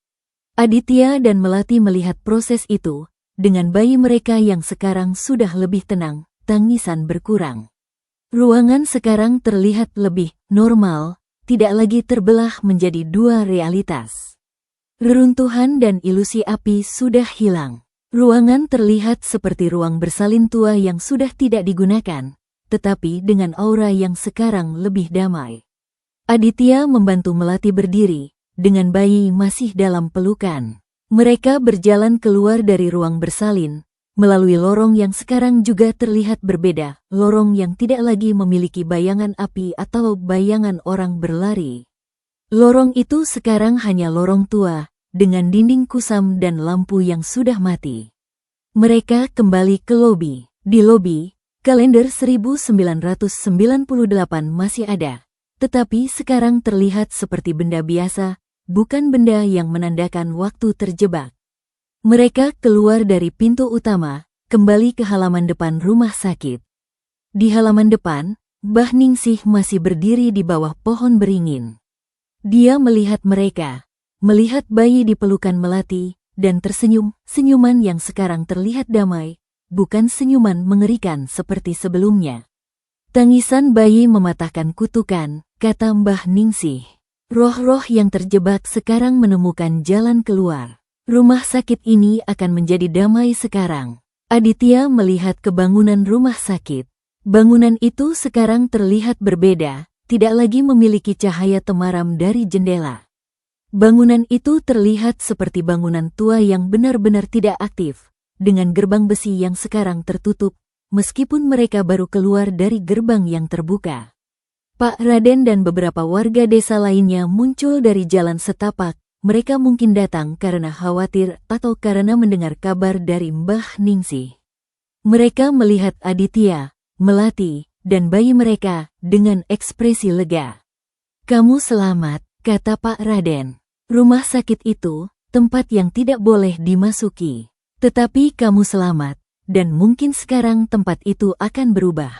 Speaker 1: Aditya dan Melati melihat proses itu, dengan bayi mereka yang sekarang sudah lebih tenang, tangisan berkurang. Ruangan sekarang terlihat lebih normal, tidak lagi terbelah menjadi dua realitas. Reruntuhan dan ilusi api sudah hilang. Ruangan terlihat seperti ruang bersalin tua yang sudah tidak digunakan, tetapi dengan aura yang sekarang lebih damai. Aditya membantu Melati berdiri, dengan bayi masih dalam pelukan. Mereka berjalan keluar dari ruang bersalin, melalui lorong yang sekarang juga terlihat berbeda, lorong yang tidak lagi memiliki bayangan api atau bayangan orang berlari. Lorong itu sekarang hanya lorong tua, dengan dinding kusam dan lampu yang sudah mati. Mereka kembali ke lobi. Di lobi, kalender 1998 masih ada, tetapi sekarang terlihat seperti benda biasa, bukan benda yang menandakan waktu terjebak. Mereka keluar dari pintu utama, kembali ke halaman depan rumah sakit. Di halaman depan, Mbah Ningsih masih berdiri di bawah pohon beringin. Dia melihat mereka, melihat bayi di pelukan Melati, dan tersenyum, senyuman yang sekarang terlihat damai, bukan senyuman mengerikan seperti sebelumnya. Tangisan bayi mematahkan kutukan, kata Mbah Ningsih. Roh-roh yang terjebak sekarang menemukan jalan keluar. Rumah sakit ini akan menjadi damai sekarang. Aditya melihat ke bangunan rumah sakit. Bangunan itu sekarang terlihat berbeda, tidak lagi memiliki cahaya temaram dari jendela. Bangunan itu terlihat seperti bangunan tua yang benar-benar tidak aktif, dengan gerbang besi yang sekarang tertutup, meskipun mereka baru keluar dari gerbang yang terbuka. Pak Raden dan beberapa warga desa lainnya muncul dari jalan setapak. Mereka mungkin datang karena khawatir atau karena mendengar kabar dari Mbah Ningsih. Mereka melihat Aditya, Melati, dan bayi mereka dengan ekspresi lega. Kamu selamat, kata Pak Raden. Rumah sakit itu, tempat yang tidak boleh dimasuki. Tetapi kamu selamat, dan mungkin sekarang tempat itu akan berubah.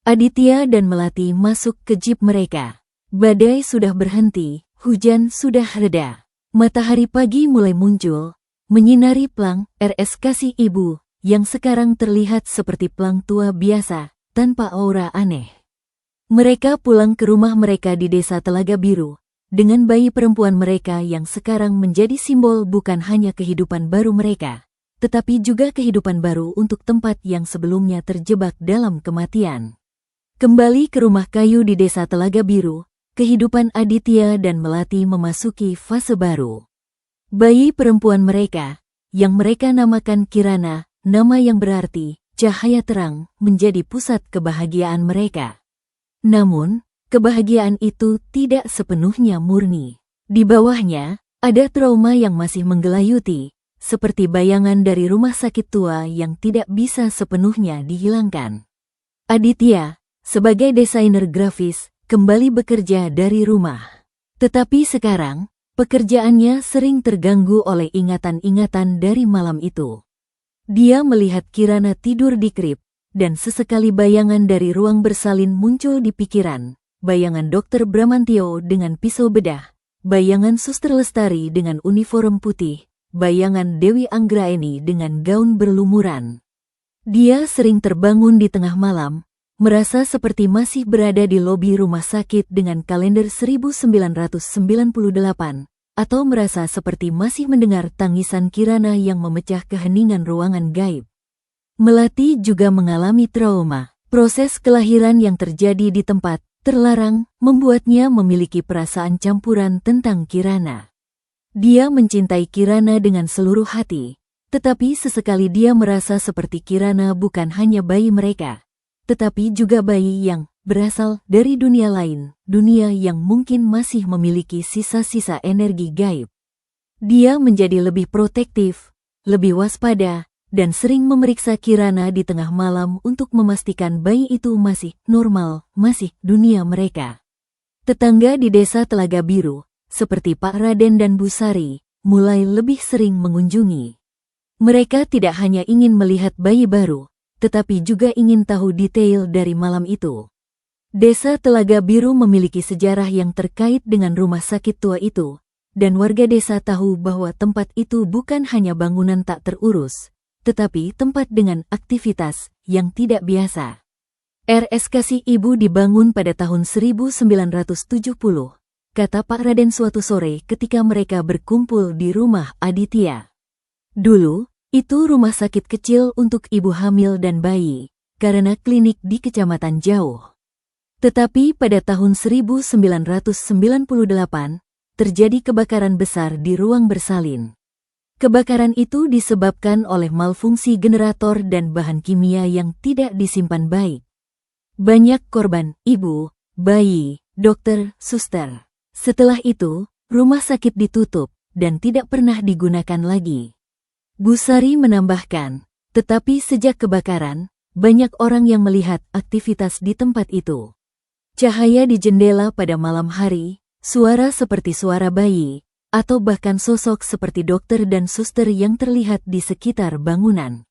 Speaker 1: Aditya dan Melati masuk ke jeep mereka. Badai sudah berhenti, hujan sudah reda. Matahari pagi mulai muncul, menyinari pelang RS Kasih Ibu, yang sekarang terlihat seperti pelang tua biasa, tanpa aura aneh. Mereka pulang ke rumah mereka di desa Telaga Biru, dengan bayi perempuan mereka yang sekarang menjadi simbol bukan hanya kehidupan baru mereka, tetapi juga kehidupan baru untuk tempat yang sebelumnya terjebak dalam kematian. Kembali ke rumah kayu di desa Telaga Biru, kehidupan Aditya dan Melati memasuki fase baru. Bayi perempuan mereka, yang mereka namakan Kirana, nama yang berarti cahaya terang, menjadi pusat kebahagiaan mereka. Namun, kebahagiaan itu tidak sepenuhnya murni. Di bawahnya, ada trauma yang masih menggelayuti, seperti bayangan dari rumah sakit tua yang tidak bisa sepenuhnya dihilangkan. Aditya, sebagai desainer grafis, kembali bekerja dari rumah. Tetapi sekarang, pekerjaannya sering terganggu oleh ingatan-ingatan dari malam itu. Dia melihat Kirana tidur di krib, dan sesekali bayangan dari ruang bersalin muncul di pikiran. Bayangan Dokter Bramantio dengan pisau bedah, bayangan Suster Lestari dengan uniform putih, bayangan Dewi Anggraeni dengan gaun berlumuran. Dia sering terbangun di tengah malam, merasa seperti masih berada di lobi rumah sakit dengan kalender 1998, atau merasa seperti masih mendengar tangisan Kirana yang memecah keheningan ruangan gaib. Melati juga mengalami trauma. Proses kelahiran yang terjadi di tempat terlarang membuatnya memiliki perasaan campuran tentang Kirana. Dia mencintai Kirana dengan seluruh hati, tetapi sesekali dia merasa seperti Kirana bukan hanya bayi mereka, tetapi juga bayi yang berasal dari dunia lain, dunia yang mungkin masih memiliki sisa-sisa energi gaib. Dia menjadi lebih protektif, lebih waspada, dan sering memeriksa Kirana di tengah malam untuk memastikan bayi itu masih normal, masih dunia mereka. Tetangga di desa Telaga Biru, seperti Pak Raden dan Bu Sari, mulai lebih sering mengunjungi. Mereka tidak hanya ingin melihat bayi baru, tetapi juga ingin tahu detail dari malam itu. Desa Telaga Biru memiliki sejarah yang terkait dengan rumah sakit tua itu, dan warga desa tahu bahwa tempat itu bukan hanya bangunan tak terurus, tetapi tempat dengan aktivitas yang tidak biasa. RS Kasih Ibu dibangun pada tahun 1970, kata Pak Raden suatu sore ketika mereka berkumpul di rumah Aditya. Dulu, itu rumah sakit kecil untuk ibu hamil dan bayi, karena klinik di kecamatan jauh. Tetapi pada tahun 1998, terjadi kebakaran besar di ruang bersalin. Kebakaran itu disebabkan oleh malfungsi generator dan bahan kimia yang tidak disimpan baik. Banyak korban, ibu, bayi, dokter, suster. Setelah itu, rumah sakit ditutup dan tidak pernah digunakan lagi. Bu Sari menambahkan, tetapi sejak kebakaran, banyak orang yang melihat aktivitas di tempat itu. Cahaya di jendela pada malam hari, suara seperti suara bayi, atau bahkan sosok seperti dokter dan suster yang terlihat di sekitar bangunan.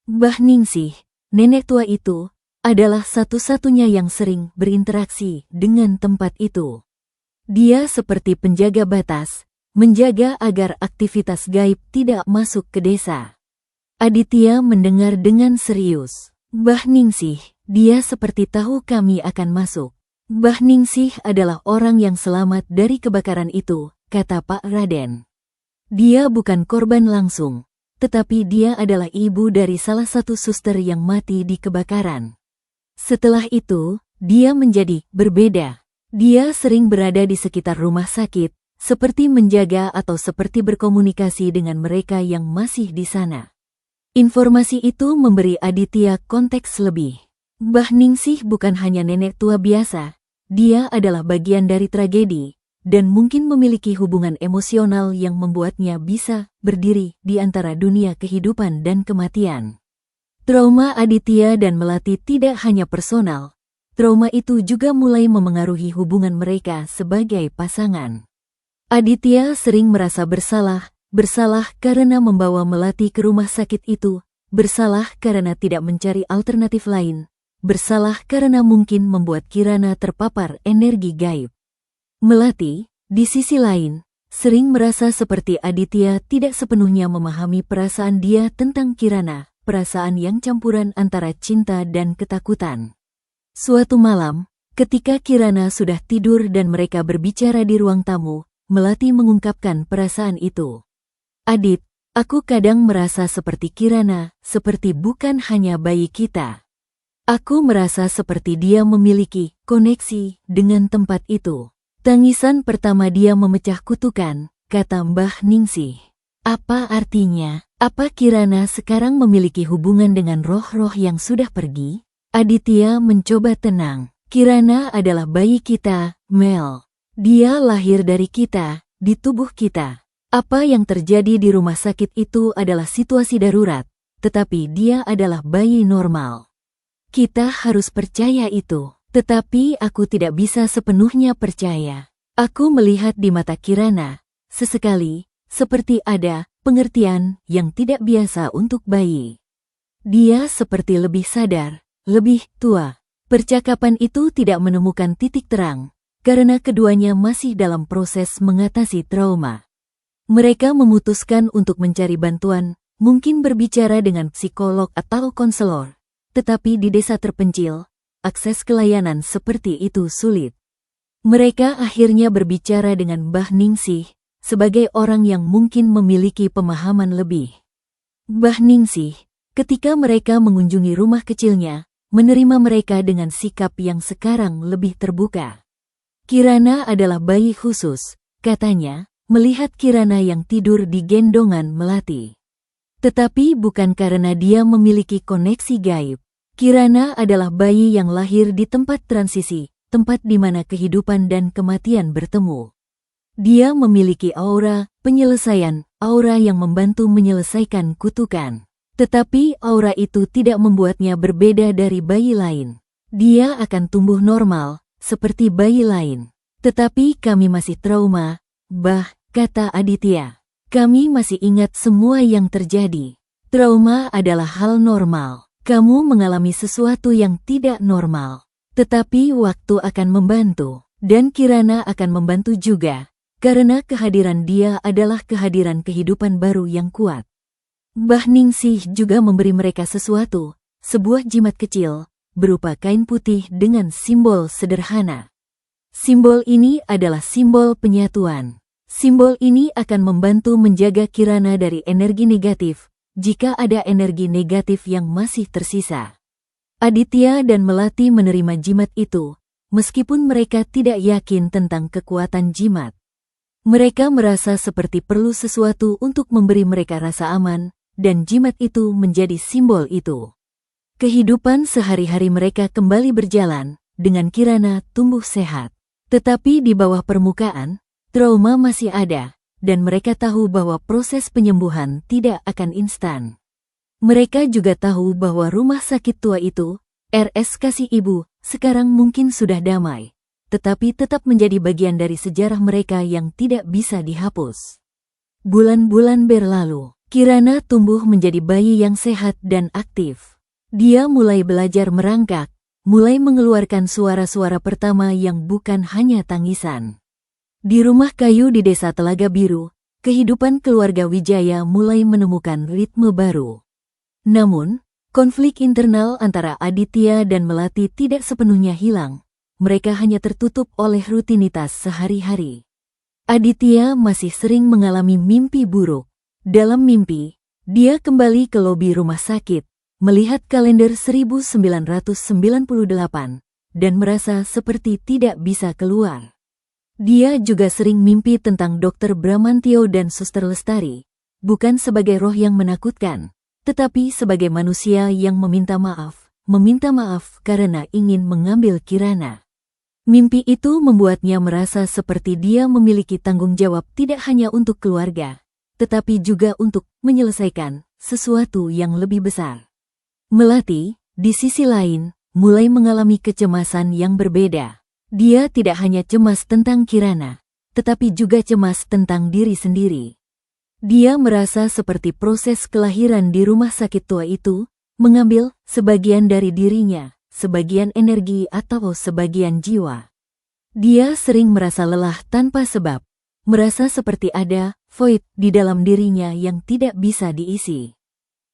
Speaker 1: Mbah Ningsih, nenek tua itu, adalah satu-satunya yang sering berinteraksi dengan tempat itu. Dia seperti penjaga batas, menjaga agar aktivitas gaib tidak masuk ke desa. Aditya mendengar dengan serius. Mbah Ningsih, dia seperti tahu kami akan masuk. Mbah Ningsih adalah orang yang selamat dari kebakaran itu, kata Pak Raden. Dia bukan korban langsung, tetapi dia adalah ibu dari salah satu suster yang mati di kebakaran. Setelah itu, dia menjadi berbeda. Dia sering berada di sekitar rumah sakit, seperti menjaga atau seperti berkomunikasi dengan mereka yang masih di sana. Informasi itu memberi Aditya konteks lebih. Mbah Ningsih bukan hanya nenek tua biasa, dia adalah bagian dari tragedi, dan mungkin memiliki hubungan emosional yang membuatnya bisa berdiri di antara dunia kehidupan dan kematian. Trauma Aditya dan Melati tidak hanya personal, trauma itu juga mulai memengaruhi hubungan mereka sebagai pasangan. Aditya sering merasa bersalah karena membawa Melati ke rumah sakit itu, bersalah karena tidak mencari alternatif lain, bersalah karena mungkin membuat Kirana terpapar energi gaib. Melati, di sisi lain, sering merasa seperti Aditya tidak sepenuhnya memahami perasaan dia tentang Kirana, perasaan yang campuran antara cinta dan ketakutan. Suatu malam, ketika Kirana sudah tidur dan mereka berbicara di ruang tamu, Melati mengungkapkan perasaan itu. Adit, aku kadang merasa seperti Kirana, seperti bukan hanya bayi kita. Aku merasa seperti dia memiliki koneksi dengan tempat itu. Tangisan pertama dia memecah kutukan, kata Mbah Ningsih. Apa artinya? Apa Kirana sekarang memiliki hubungan dengan roh-roh yang sudah pergi? Aditya mencoba tenang. Kirana adalah bayi kita, Mel. Dia lahir dari kita, di tubuh kita. Apa yang terjadi di rumah sakit itu adalah situasi darurat, tetapi dia adalah bayi normal. Kita harus percaya itu. Tetapi aku tidak bisa sepenuhnya percaya. Aku melihat di mata Kirana, sesekali, seperti ada pengertian yang tidak biasa untuk bayi. Dia seperti lebih sadar, lebih tua. Percakapan itu tidak menemukan titik terang, karena keduanya masih dalam proses mengatasi trauma. Mereka memutuskan untuk mencari bantuan, mungkin berbicara dengan psikolog atau konselor. Tetapi di desa terpencil, akses ke layanan seperti itu sulit. Mereka akhirnya berbicara dengan Mbah Ningsih, sebagai orang yang mungkin memiliki pemahaman lebih. Mbah Ningsih, ketika mereka mengunjungi rumah kecilnya, menerima mereka dengan sikap yang sekarang lebih terbuka. Kirana adalah bayi khusus, katanya, melihat Kirana yang tidur di gendongan Melati. Tetapi bukan karena dia memiliki koneksi gaib. Kirana adalah bayi yang lahir di tempat transisi, tempat di mana kehidupan dan kematian bertemu. Dia memiliki aura penyelesaian, aura yang membantu menyelesaikan kutukan. Tetapi aura itu tidak membuatnya berbeda dari bayi lain. Dia akan tumbuh normal, seperti bayi lain. Tetapi kami masih trauma, kata Aditya. Kami masih ingat semua yang terjadi. Trauma adalah hal normal. Kamu mengalami sesuatu yang tidak normal. Tetapi waktu akan membantu. Dan Kirana akan membantu juga. Karena kehadiran dia adalah kehadiran kehidupan baru yang kuat. Mbah Ningsih juga memberi mereka sesuatu, sebuah jimat kecil, berupa kain putih dengan simbol sederhana. Simbol ini adalah simbol penyatuan. Simbol ini akan membantu menjaga Kirana dari energi negatif, jika ada energi negatif yang masih tersisa. Aditya dan Melati menerima jimat itu, meskipun mereka tidak yakin tentang kekuatan jimat. Mereka merasa seperti perlu sesuatu untuk memberi mereka rasa aman, dan jimat itu menjadi simbol itu. Kehidupan sehari-hari mereka kembali berjalan, dengan Kirana tumbuh sehat. Tetapi di bawah permukaan, trauma masih ada, dan mereka tahu bahwa proses penyembuhan tidak akan instan. Mereka juga tahu bahwa rumah sakit tua itu, RS Kasih Ibu, sekarang mungkin sudah damai, tetapi tetap menjadi bagian dari sejarah mereka yang tidak bisa dihapus. Bulan-bulan berlalu. Kirana tumbuh menjadi bayi yang sehat dan aktif. Dia mulai belajar merangkak, mulai mengeluarkan suara-suara pertama yang bukan hanya tangisan. Di rumah kayu di desa Telaga Biru, kehidupan keluarga Wijaya mulai menemukan ritme baru. Namun, konflik internal antara Aditya dan Melati tidak sepenuhnya hilang. Mereka hanya tertutup oleh rutinitas sehari-hari. Aditya masih sering mengalami mimpi buruk. Dalam mimpi, dia kembali ke lobi rumah sakit, melihat kalender 1998, dan merasa seperti tidak bisa keluar. Dia juga sering mimpi tentang Dr. Bramantio dan Suster Lestari, bukan sebagai roh yang menakutkan, tetapi sebagai manusia yang meminta maaf karena ingin mengambil Kirana. Mimpi itu membuatnya merasa seperti dia memiliki tanggung jawab tidak hanya untuk keluarga, tetapi juga untuk menyelesaikan sesuatu yang lebih besar. Melati, di sisi lain, mulai mengalami kecemasan yang berbeda. Dia tidak hanya cemas tentang Kirana, tetapi juga cemas tentang diri sendiri. Dia merasa seperti proses kelahiran di rumah sakit tua itu, mengambil sebagian dari dirinya, sebagian energi atau sebagian jiwa. Dia sering merasa lelah tanpa sebab, merasa seperti ada void di dalam dirinya yang tidak bisa diisi.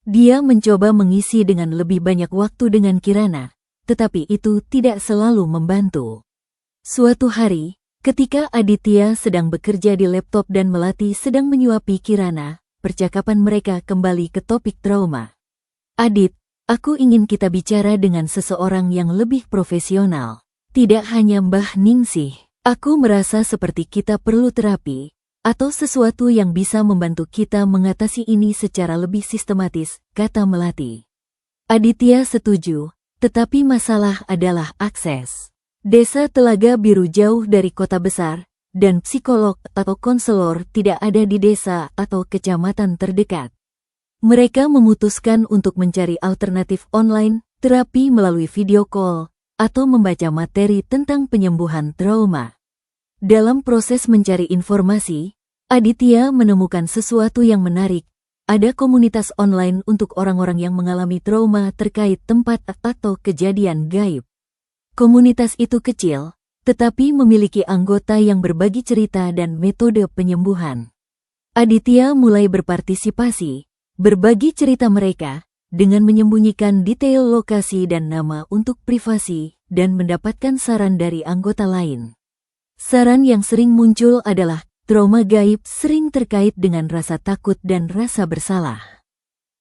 Speaker 1: Dia mencoba mengisi dengan lebih banyak waktu dengan Kirana, tetapi itu tidak selalu membantu. Suatu hari, ketika Aditya sedang bekerja di laptop dan Melati sedang menyuapi Kirana, percakapan mereka kembali ke topik trauma. Adit, aku ingin kita bicara dengan seseorang yang lebih profesional. Tidak hanya Mbah Ningsih. Aku merasa seperti kita perlu terapi, atau sesuatu yang bisa membantu kita mengatasi ini secara lebih sistematis, kata Melati. Aditya setuju, tetapi masalah adalah akses. Desa Telaga Biru jauh dari kota besar, dan psikolog atau konselor tidak ada di desa atau kecamatan terdekat. Mereka memutuskan untuk mencari alternatif online, terapi melalui video call, atau membaca materi tentang penyembuhan trauma. Dalam proses mencari informasi, Aditya menemukan sesuatu yang menarik. Ada komunitas online untuk orang-orang yang mengalami trauma terkait tempat atau kejadian gaib. Komunitas itu kecil, tetapi memiliki anggota yang berbagi cerita dan metode penyembuhan. Aditya mulai berpartisipasi, berbagi cerita mereka, dengan menyembunyikan detail lokasi dan nama untuk privasi, dan mendapatkan saran dari anggota lain. Saran yang sering muncul adalah, trauma gaib sering terkait dengan rasa takut dan rasa bersalah.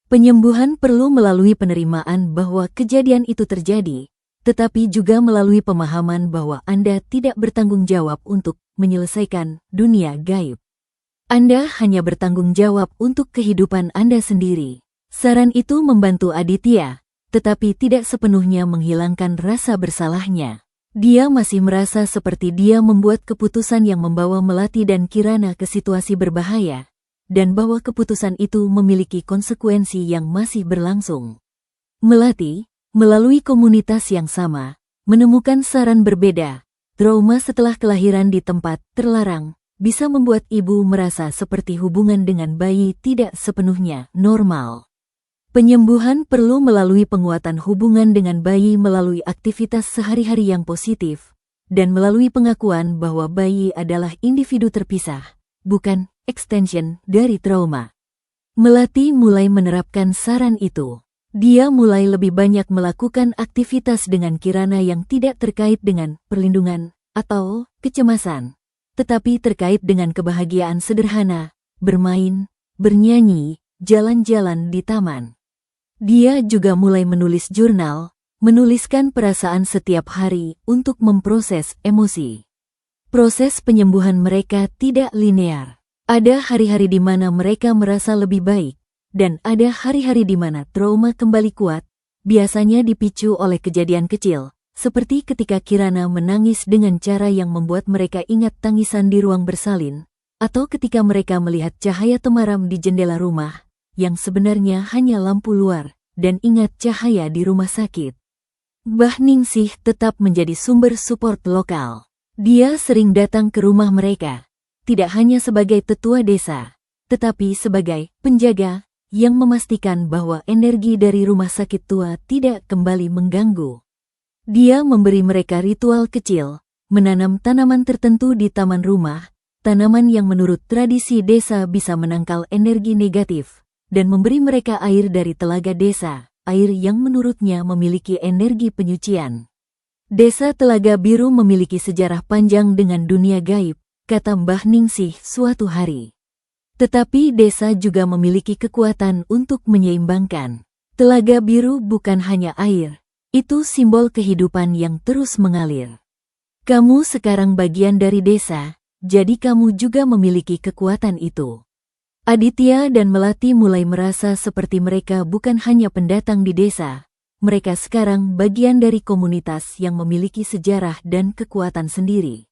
Speaker 1: Penyembuhan perlu melalui penerimaan bahwa kejadian itu terjadi, tetapi juga melalui pemahaman bahwa Anda tidak bertanggung jawab untuk menyelesaikan dunia gaib. Anda hanya bertanggung jawab untuk kehidupan Anda sendiri. Saran itu membantu Aditya, tetapi tidak sepenuhnya menghilangkan rasa bersalahnya. Dia masih merasa seperti dia membuat keputusan yang membawa Melati dan Kirana ke situasi berbahaya, dan bahwa keputusan itu memiliki konsekuensi yang masih berlangsung. Melati, melalui komunitas yang sama, menemukan saran berbeda. Trauma setelah kelahiran di tempat terlarang bisa membuat ibu merasa seperti hubungan dengan bayi tidak sepenuhnya normal. Penyembuhan perlu melalui penguatan hubungan dengan bayi melalui aktivitas sehari-hari yang positif, dan melalui pengakuan bahwa bayi adalah individu terpisah, bukan extension dari trauma. Melati mulai menerapkan saran itu. Dia mulai lebih banyak melakukan aktivitas dengan Kirana yang tidak terkait dengan perlindungan atau kecemasan, tetapi terkait dengan kebahagiaan sederhana, bermain, bernyanyi, jalan-jalan di taman. Dia juga mulai menulis jurnal, menuliskan perasaan setiap hari untuk memproses emosi. Proses penyembuhan mereka tidak linear. Ada hari-hari di mana mereka merasa lebih baik, dan ada hari-hari di mana trauma kembali kuat, biasanya dipicu oleh kejadian kecil, seperti ketika Kirana menangis dengan cara yang membuat mereka ingat tangisan di ruang bersalin, atau ketika mereka melihat cahaya temaram di jendela rumah, yang sebenarnya hanya lampu luar, dan ingat cahaya di rumah sakit. Mbah Ningsih tetap menjadi sumber support lokal. Dia sering datang ke rumah mereka, tidak hanya sebagai tetua desa, tetapi sebagai penjaga yang memastikan bahwa energi dari rumah sakit tua tidak kembali mengganggu. Dia memberi mereka ritual kecil, menanam tanaman tertentu di taman rumah, tanaman yang menurut tradisi desa bisa menangkal energi negatif, dan memberi mereka air dari telaga desa, air yang menurutnya memiliki energi penyucian. Desa Telaga Biru memiliki sejarah panjang dengan dunia gaib, kata Mbah Ningsih suatu hari. Tetapi desa juga memiliki kekuatan untuk menyeimbangkan. Telaga biru bukan hanya air, itu simbol kehidupan yang terus mengalir. Kamu sekarang bagian dari desa, jadi kamu juga memiliki kekuatan itu. Aditya dan Melati mulai merasa seperti mereka bukan hanya pendatang di desa, mereka sekarang bagian dari komunitas yang memiliki sejarah dan kekuatan sendiri.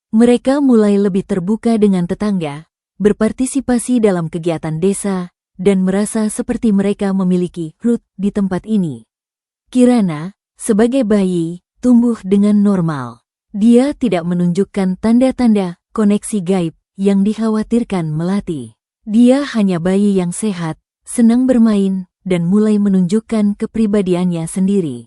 Speaker 1: Mereka mulai lebih terbuka dengan tetangga, berpartisipasi dalam kegiatan desa, dan merasa seperti mereka memiliki root di tempat ini. Kirana, sebagai bayi, tumbuh dengan normal. Dia tidak menunjukkan tanda-tanda koneksi gaib yang dikhawatirkan Melati. Dia hanya bayi yang sehat, senang bermain, dan mulai menunjukkan kepribadiannya sendiri.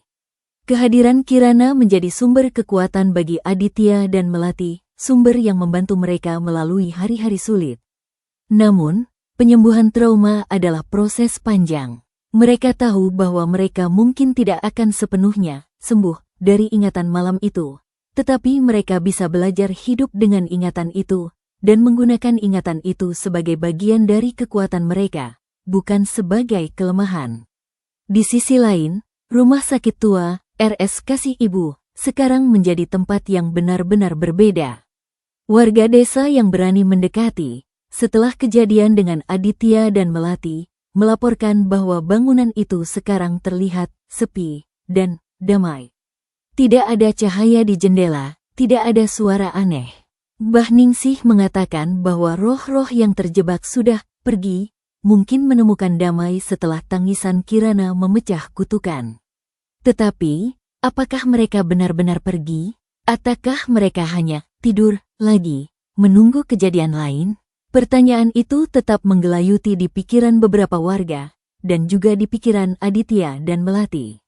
Speaker 1: Kehadiran Kirana menjadi sumber kekuatan bagi Aditya dan Melati, sumber yang membantu mereka melalui hari-hari sulit. Namun, penyembuhan trauma adalah proses panjang. Mereka tahu bahwa mereka mungkin tidak akan sepenuhnya sembuh dari ingatan malam itu, tetapi mereka bisa belajar hidup dengan ingatan itu, dan menggunakan ingatan itu sebagai bagian dari kekuatan mereka, bukan sebagai kelemahan. Di sisi lain, rumah sakit tua, RS Kasih Ibu, sekarang menjadi tempat yang benar-benar berbeda. Warga desa yang berani mendekati, setelah kejadian dengan Aditya dan Melati, melaporkan bahwa bangunan itu sekarang terlihat sepi dan damai. Tidak ada cahaya di jendela, tidak ada suara aneh. Mbah Ningsih mengatakan bahwa roh-roh yang terjebak sudah pergi, mungkin menemukan damai setelah tangisan Kirana memecah kutukan. Tetapi, apakah mereka benar-benar pergi? Ataukah mereka hanya tidur lagi, menunggu kejadian lain? Pertanyaan itu tetap menggelayuti di pikiran beberapa warga, dan juga di pikiran Aditya dan Melati.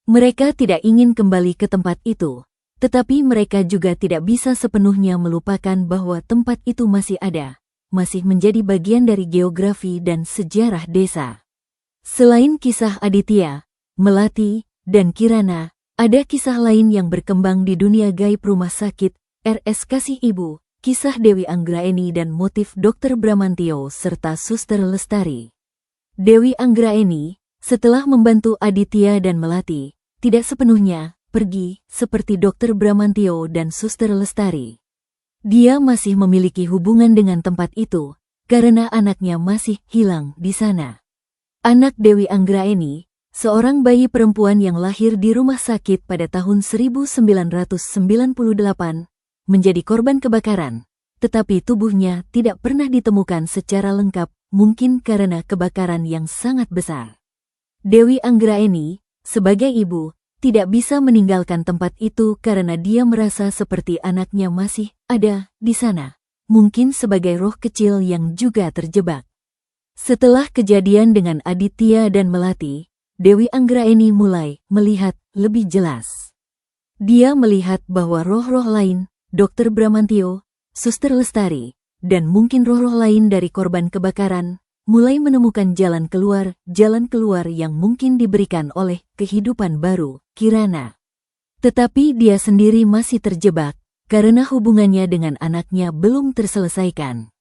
Speaker 1: Mereka tidak ingin kembali ke tempat itu, tetapi mereka juga tidak bisa sepenuhnya melupakan bahwa tempat itu masih ada, masih menjadi bagian dari geografi dan sejarah desa. Selain kisah Aditya, Melati, dan Kirana, ada kisah lain yang berkembang di dunia gaib rumah sakit, RS Kasih Ibu, kisah Dewi Anggraeni dan motif Dr. Bramantio serta Suster Lestari. Dewi Anggraeni, setelah membantu Aditya dan Melati, tidak sepenuhnya pergi seperti Dr. Bramantio dan Suster Lestari. Dia masih memiliki hubungan dengan tempat itu, karena anaknya masih hilang di sana. Anak Dewi Anggraeni, seorang bayi perempuan yang lahir di rumah sakit pada tahun 1998, menjadi korban kebakaran, tetapi tubuhnya tidak pernah ditemukan secara lengkap, mungkin karena kebakaran yang sangat besar. Dewi Anggraeni, sebagai ibu, tidak bisa meninggalkan tempat itu karena dia merasa seperti anaknya masih ada di sana, mungkin sebagai roh kecil yang juga terjebak. Setelah kejadian dengan Aditya dan Melati, Dewi Anggraeni mulai melihat lebih jelas. Dia melihat bahwa roh-roh lain, Dr. Bramantio, Suster Lestari, dan mungkin roh-roh lain dari korban kebakaran, mulai menemukan jalan keluar yang mungkin diberikan oleh kehidupan baru, Kirana. Tetapi dia sendiri masih terjebak, karena hubungannya dengan anaknya belum terselesaikan.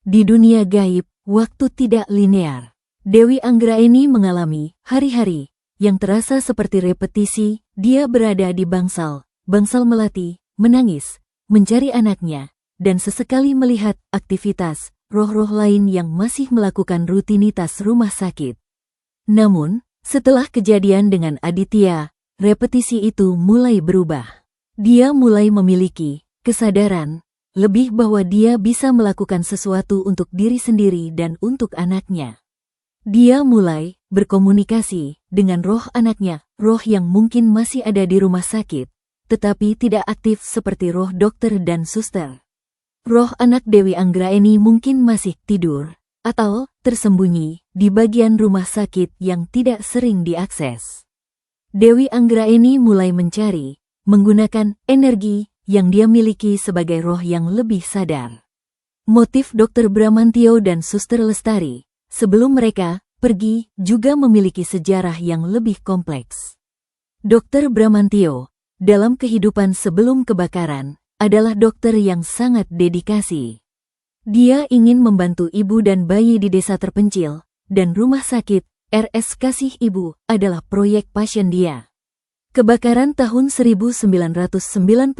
Speaker 1: Di dunia gaib, waktu tidak linear. Dewi Anggraeni mengalami hari-hari yang terasa seperti repetisi. Dia berada di bangsal Melati, menangis, mencari anaknya, dan sesekali melihat aktivitas roh-roh lain yang masih melakukan rutinitas rumah sakit. Namun, setelah kejadian dengan Aditya, repetisi itu mulai berubah. Dia mulai memiliki kesadaran lebih bahwa dia bisa melakukan sesuatu untuk diri sendiri dan untuk anaknya. Dia mulai berkomunikasi dengan roh anaknya, roh yang mungkin masih ada di rumah sakit, tetapi tidak aktif seperti roh dokter dan suster. Roh anak Dewi Anggraeni mungkin masih tidur atau tersembunyi di bagian rumah sakit yang tidak sering diakses. Dewi Anggraeni mulai mencari, menggunakan energi yang dia miliki sebagai roh yang lebih sadar. Motif Dr. Bramantio dan Suster Lestari sebelum mereka pergi juga memiliki sejarah yang lebih kompleks. Dr. Bramantio, dalam kehidupan sebelum kebakaran, adalah dokter yang sangat dedikasi. Dia ingin membantu ibu dan bayi di desa terpencil, dan rumah sakit RS Kasih Ibu adalah proyek pasien dia. Kebakaran tahun 1998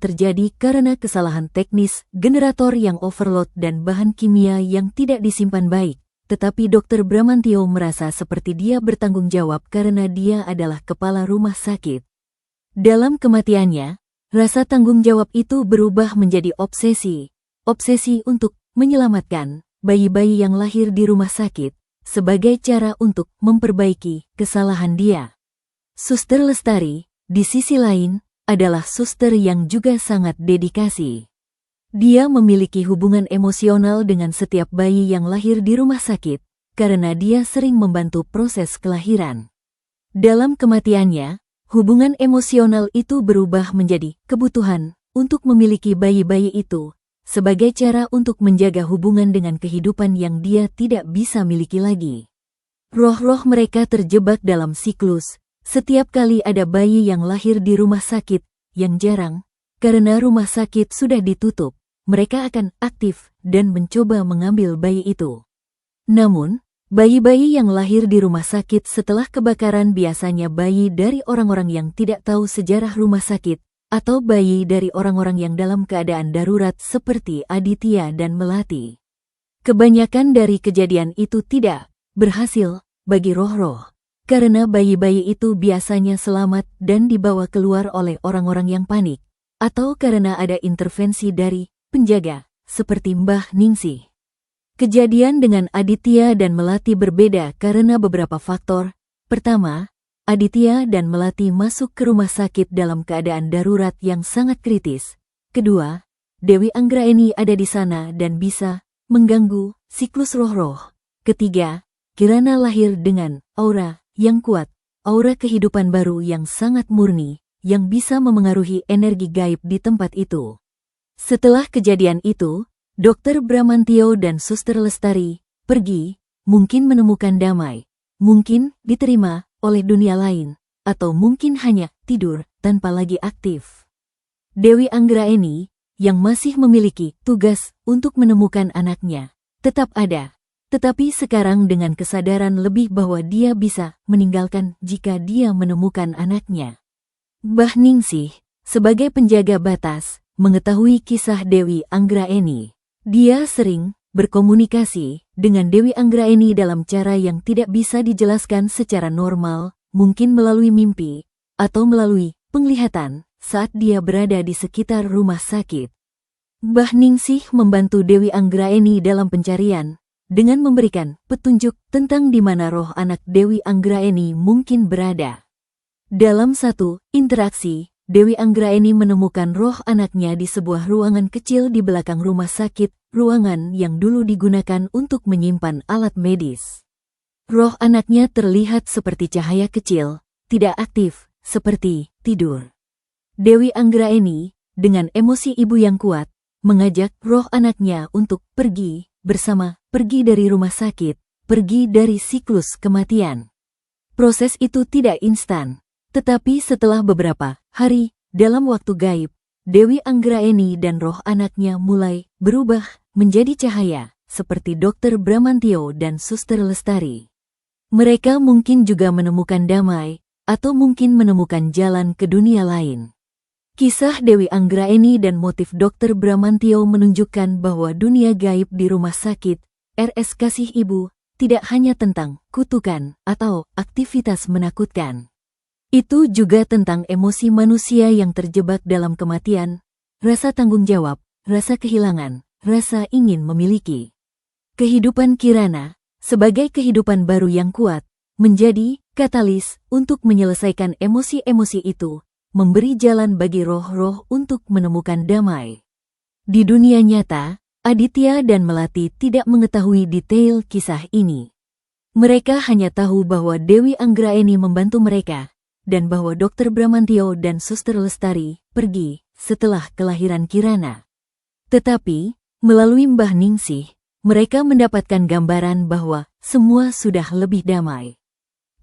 Speaker 1: terjadi karena kesalahan teknis, generator yang overload dan bahan kimia yang tidak disimpan baik. Tetapi Dr. Bramantio merasa seperti dia bertanggung jawab karena dia adalah kepala rumah sakit. Dalam kematiannya, rasa tanggung jawab itu berubah menjadi obsesi. Obsesi untuk menyelamatkan bayi-bayi yang lahir di rumah sakit sebagai cara untuk memperbaiki kesalahan dia. Suster Lestari, di sisi lain, adalah suster yang juga sangat dedikasi. Dia memiliki hubungan emosional dengan setiap bayi yang lahir di rumah sakit, karena dia sering membantu proses kelahiran. Dalam kematiannya, hubungan emosional itu berubah menjadi kebutuhan untuk memiliki bayi-bayi itu, sebagai cara untuk menjaga hubungan dengan kehidupan yang dia tidak bisa miliki lagi. Roh-roh mereka terjebak dalam siklus, setiap kali ada bayi yang lahir di rumah sakit, yang jarang, karena rumah sakit sudah ditutup. Mereka akan aktif dan mencoba mengambil bayi itu. Namun, bayi-bayi yang lahir di rumah sakit setelah kebakaran biasanya bayi dari orang-orang yang tidak tahu sejarah rumah sakit, atau bayi dari orang-orang yang dalam keadaan darurat seperti Aditya dan Melati. Kebanyakan dari kejadian itu tidak berhasil bagi roh-roh, karena bayi-bayi itu biasanya selamat dan dibawa keluar oleh orang-orang yang panik, atau karena ada intervensi dari penjaga, seperti Mbah Ningsih. Kejadian dengan Aditya dan Melati berbeda karena beberapa faktor. Pertama, Aditya dan Melati masuk ke rumah sakit dalam keadaan darurat yang sangat kritis. Kedua, Dewi Anggraeni ada di sana dan bisa mengganggu siklus roh-roh. Ketiga, Kirana lahir dengan aura yang kuat, aura kehidupan baru yang sangat murni, yang bisa memengaruhi energi gaib di tempat itu. Setelah kejadian itu, Dr. Bramantio dan Suster Lestari pergi, mungkin menemukan damai, mungkin diterima oleh dunia lain, atau mungkin hanya tidur tanpa lagi aktif. Dewi Anggraeni, yang masih memiliki tugas untuk menemukan anaknya, tetap ada, tetapi sekarang dengan kesadaran lebih bahwa dia bisa meninggalkan jika dia menemukan anaknya. Mbah Ningsih, sebagai penjaga batas, mengetahui kisah Dewi Anggraeni. Dia sering berkomunikasi dengan Dewi Anggraeni dalam cara yang tidak bisa dijelaskan secara normal, mungkin melalui mimpi, atau melalui penglihatan saat dia berada di sekitar rumah sakit. Mbah Ningsih membantu Dewi Anggraeni dalam pencarian, dengan memberikan petunjuk tentang di mana roh anak Dewi Anggraeni mungkin berada. Dalam satu interaksi, Dewi Anggraeni menemukan roh anaknya di sebuah ruangan kecil di belakang rumah sakit, ruangan yang dulu digunakan untuk menyimpan alat medis. Roh anaknya terlihat seperti cahaya kecil, tidak aktif, seperti tidur. Dewi Anggraeni, dengan emosi ibu yang kuat, mengajak roh anaknya untuk pergi dari rumah sakit, pergi dari siklus kematian. Proses itu tidak instan, tetapi setelah beberapa hari, dalam waktu gaib, Dewi Anggraeni dan roh anaknya mulai berubah menjadi cahaya, seperti Dr. Bramantio dan Suster Lestari. Mereka mungkin juga menemukan damai, atau mungkin menemukan jalan ke dunia lain. Kisah Dewi Anggraeni dan motif Dr. Bramantio menunjukkan bahwa dunia gaib di rumah sakit, RS Kasih Ibu, tidak hanya tentang kutukan atau aktivitas menakutkan. Itu juga tentang emosi manusia yang terjebak dalam kematian, rasa tanggung jawab, rasa kehilangan, rasa ingin memiliki. Kehidupan Kirana, sebagai kehidupan baru yang kuat, menjadi katalis untuk menyelesaikan emosi-emosi itu, memberi jalan bagi roh-roh untuk menemukan damai. Di dunia nyata, Aditya dan Melati tidak mengetahui detail kisah ini. Mereka hanya tahu bahwa Dewi Anggraeni membantu mereka, dan bahwa Dr. Bramantio dan Suster Lestari pergi setelah kelahiran Kirana. Tetapi, melalui Mbah Ningsih, mereka mendapatkan gambaran bahwa semua sudah lebih damai.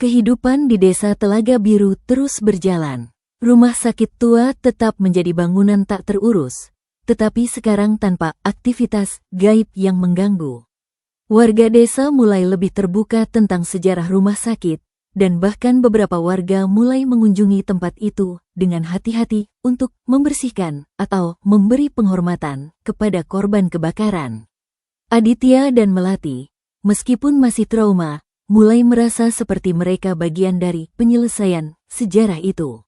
Speaker 1: Kehidupan di desa Telaga Biru terus berjalan. Rumah sakit tua tetap menjadi bangunan tak terurus, tetapi sekarang tanpa aktivitas gaib yang mengganggu. Warga desa mulai lebih terbuka tentang sejarah rumah sakit, dan bahkan beberapa warga mulai mengunjungi tempat itu dengan hati-hati untuk membersihkan atau memberi penghormatan kepada korban kebakaran. Aditya dan Melati, meskipun masih trauma, mulai merasa seperti mereka bagian dari penyelesaian sejarah itu.